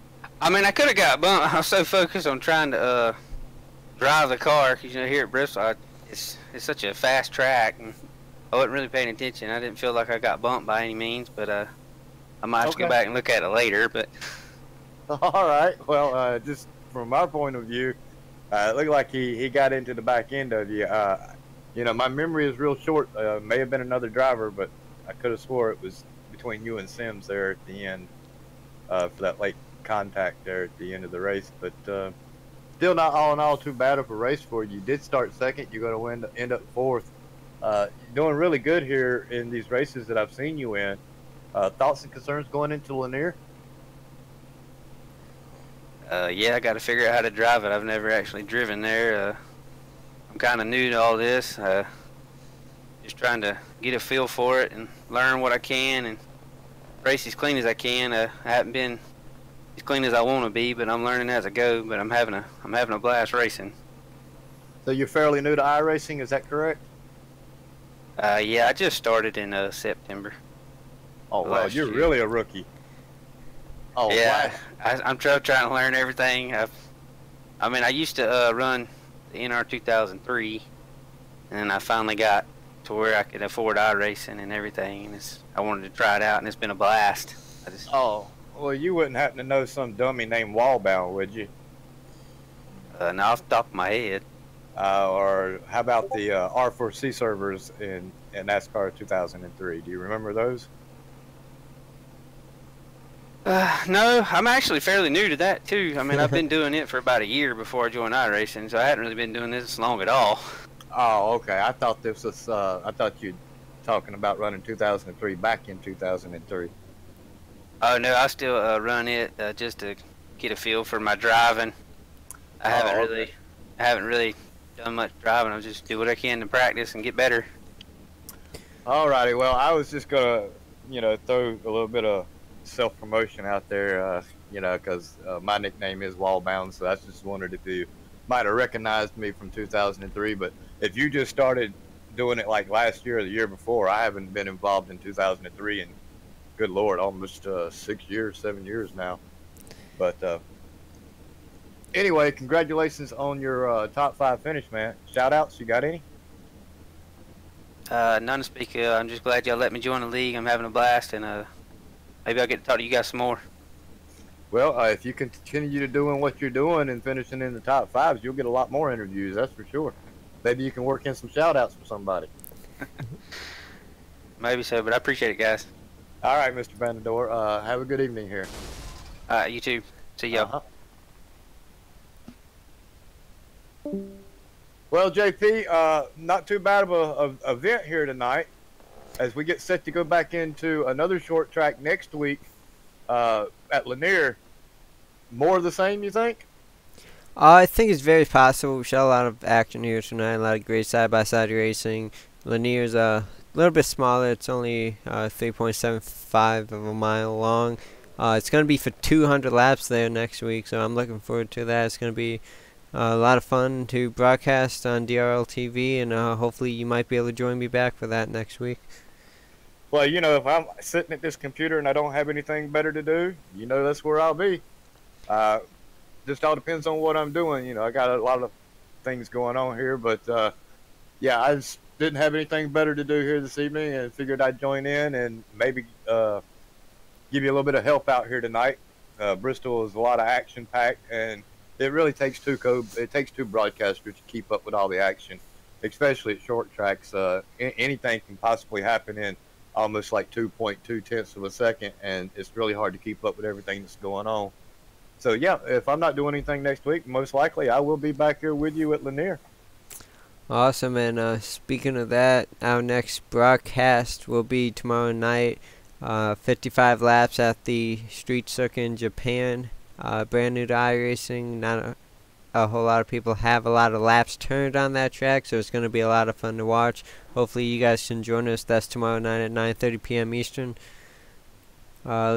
mean, I could have got bumped. I was so focused on trying to drive the car, because here at Bristol, it's such a fast track, and I wasn't really paying attention. I didn't feel like I got bumped by any means, but I might have to go back and look at it later. But all right. Well, just from our point of view, it looked like he got into the back end of you. You know, my memory is real short. May have been another driver, but I could have swore it was between you and Sims there at the end for that late contact there at the end of the race. But still not all in all too bad of a race for you. You did start 2nd. You're going to end up 4th. You're doing really good here in these races that I've seen you in. Thoughts and concerns going into Lanier? yeah, I got to figure out how to drive it. I've never actually driven there. I'm kind of new to all this. Just trying to get a feel for it and learn what I can and race as clean as I can. I haven't been as clean as I want to be, but I'm learning as I go. But I'm having a blast racing. So you're fairly new to iRacing, is that correct? Yeah, I just started in September. Oh wow, you're really a rookie. Oh yeah, wow. I'm trying to learn everything. I mean, I used to run the NR 2003, and I finally got to where I could afford iRacing and everything. And I wanted to try it out, and it's been a blast. Oh, well, you wouldn't happen to know some dummy named Wallbound, would you? Not off the top of my head. Or how about the R4C servers in NASCAR 2003? Do you remember those? No, I'm actually fairly new to that too. I mean, I've been doing it for about a year before I joined iRacing, so I hadn't really been doing this long at all. Oh, okay. I thought this was. I thought you'd talking about running 2003 back in 2003. Oh no, I still run it just to get a feel for my driving. I haven't really done much driving. I just do what I can to practice and get better. Alrighty. Well, I was just gonna, throw a little bit of self-promotion out there, because my nickname is Wallbound, so I just wondered if you might have recognized me from 2003. But if you just started doing it like last year or the year before, I haven't been involved in 2003 in, good Lord, almost 7 years now. But anyway, congratulations on your top 5 finish, man. Shout outs, you got any? None to speak of. I'm just glad y'all let me join the league. I'm having a blast, and maybe I'll get to talk to you guys some more. Well, if you continue to doing what you're doing and finishing in the top 5s, you'll get a lot more interviews, that's for sure. Maybe you can work in some shout-outs for somebody. Maybe so, but I appreciate it, guys. All right, Mr. Vandador. Have a good evening here. You too. See y'all. Well, JP, not too bad of a event here tonight as we get set to go back into another short track next week at Lanier. More of the same, you think? I think it's very possible. We saw a lot of action here tonight, a lot of great side-by-side racing. Lanier's a little bit smaller. It's only 3.75 of a mile long. It's going to be for 200 laps there next week, so I'm looking forward to that. It's going to be a lot of fun to broadcast on DRL TV, and hopefully you might be able to join me back for that next week. Well, you know, if I'm sitting at this computer and I don't have anything better to do, you know that's where I'll be. Just all depends on what I'm doing. You know, I got a lot of things going on here, but yeah, I just didn't have anything better to do here this evening and figured I'd join in and maybe give you a little bit of help out here tonight. Bristol is a lot of action-packed, and it really takes two broadcasters to keep up with all the action, especially at short tracks. Anything can possibly happen in almost like 2.2 tenths of a second, and it's really hard to keep up with everything that's going on. So yeah, if I'm not doing anything next week, most likely I will be back here with you at Lanier. Awesome, and speaking of that, our next broadcast will be tomorrow night, 55 laps at the street circuit in Japan. Brand new to iRacing. Not a whole lot of people have a lot of laps turned on that track, so it's going to be a lot of fun to watch. Hopefully you guys can join us. That's tomorrow night at 9:30 p.m. Eastern.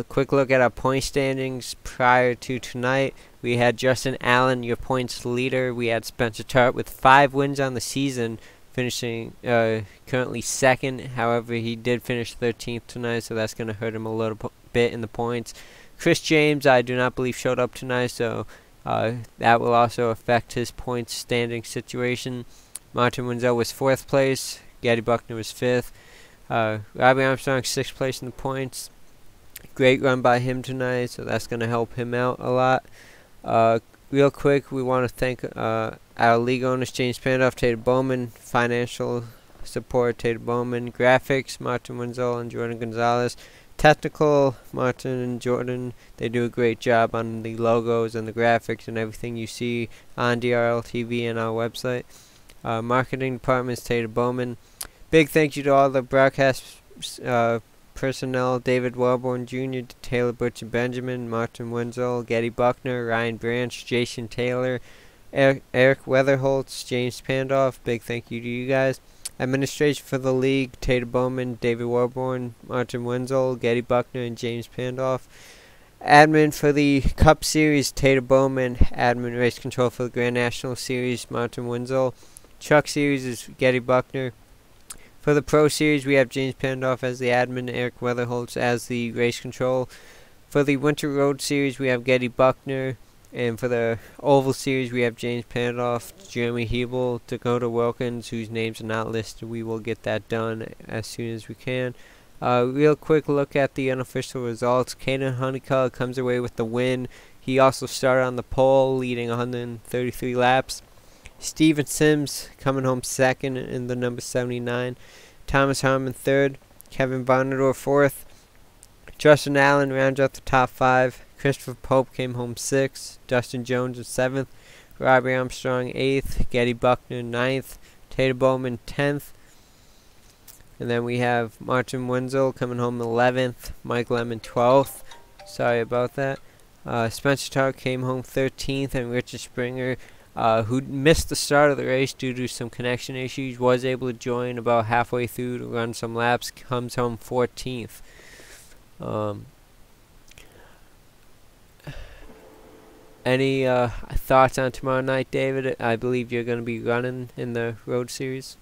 Quick look at our point standings prior to tonight. We had Justin Allen, your points leader. We had Spencer Tart with 5 wins on the season, finishing currently second. However, he did finish 13th tonight, so that's going to hurt him a little bit in the points. Chris James, I do not believe showed up tonight, so that will also affect his points standing situation. Martin Wenzel was 4th place. Gaddy Buckner was 5th. Robbie Armstrong 6th place in the points. Great run by him tonight, so that's going to help him out a lot. Real quick, we want to thank our league owners, James Pandoff, Tater Bowman, financial support, Tater Bowman, graphics, Martin Wenzel and Jordan Gonzalez, technical, Martin and Jordan. They do a great job on the logos and the graphics and everything you see on DRL TV and our website. Marketing department is Tater Bowman. Big thank you to all the broadcast personnel, David Wellborn Jr., Taylor Butcher Benjamin, Martin Wenzel, Gaddy Buckner, Ryan Branch, Jason Taylor, Eric Weatherholtz, James Pandoff. Big thank you to you guys. Administration for the league, Tater Bowman, David Wellborn, Martin Wenzel, Gaddy Buckner, and James Pandoff. Admin for the Cup Series, Tater Bowman. Admin Race Control for the Grand National Series, Martin Wenzel. Truck Series is Gaddy Buckner. For the Pro Series, we have James Pandoff as the admin, Eric Weatherholtz as the race control. For the Winter Road Series, we have Gaddy Buckner. And for the Oval Series, we have James Pandoff, Jeremy Hebel, Dakota Wilkins, whose names are not listed. We will get that done as soon as we can. Real quick look at the unofficial results. Caden Honeycutt comes away with the win. He also started on the pole, leading 133 laps. Steven Sims coming home second in the number 79. Thomas Harmon third. Kevin Bonador fourth. Justin Allen rounds out the top 5. Christopher Pope came home 6th. Dustin Jones was 7th. Robbie Armstrong 8th. Gaddy Buckner 9th. Tater Bowman 10th. And then we have Martin Wenzel coming home 11th. Mike Lemon 12th. Sorry about that. Spencer Tart came home 13th. And Richard Springer, who missed the start of the race due to some connection issues, was able to join about halfway through to run some laps, comes home 14th. Any thoughts on tomorrow night, David? I believe you're going to be running in the road series.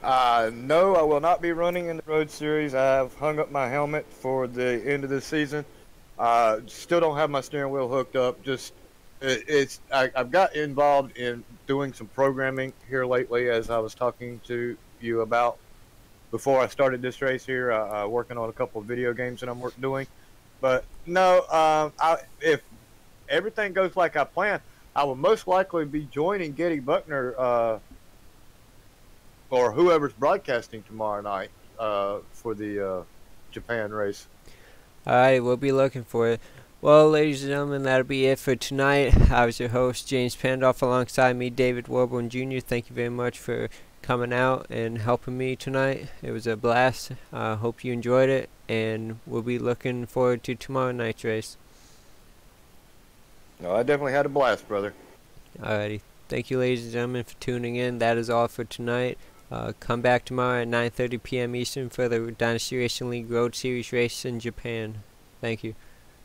No, I will not be running in the road series. I have hung up my helmet for the end of the season. Still don't have my steering wheel hooked up. I've got involved in doing some programming here lately, as I was talking to you about before I started this race here. Working on a couple of video games that I'm doing. But no, if everything goes like I plan, I will most likely be joining Gaddy Buckner or whoever's broadcasting tomorrow night for the Japan race. Alright, we'll be looking for it. Well, ladies and gentlemen, that'll be it for tonight. I was your host, James Pandoff, alongside me, David Warborn Jr. Thank you very much for coming out and helping me tonight. It was a blast. Hope you enjoyed it, and we'll be looking forward to tomorrow night's race. No, I definitely had a blast, brother. Alrighty. Thank you, ladies and gentlemen, for tuning in. That is all for tonight. Come back tomorrow at 9:30 p.m. Eastern for the Dynasty Racing League Road Series race in Japan. Thank you.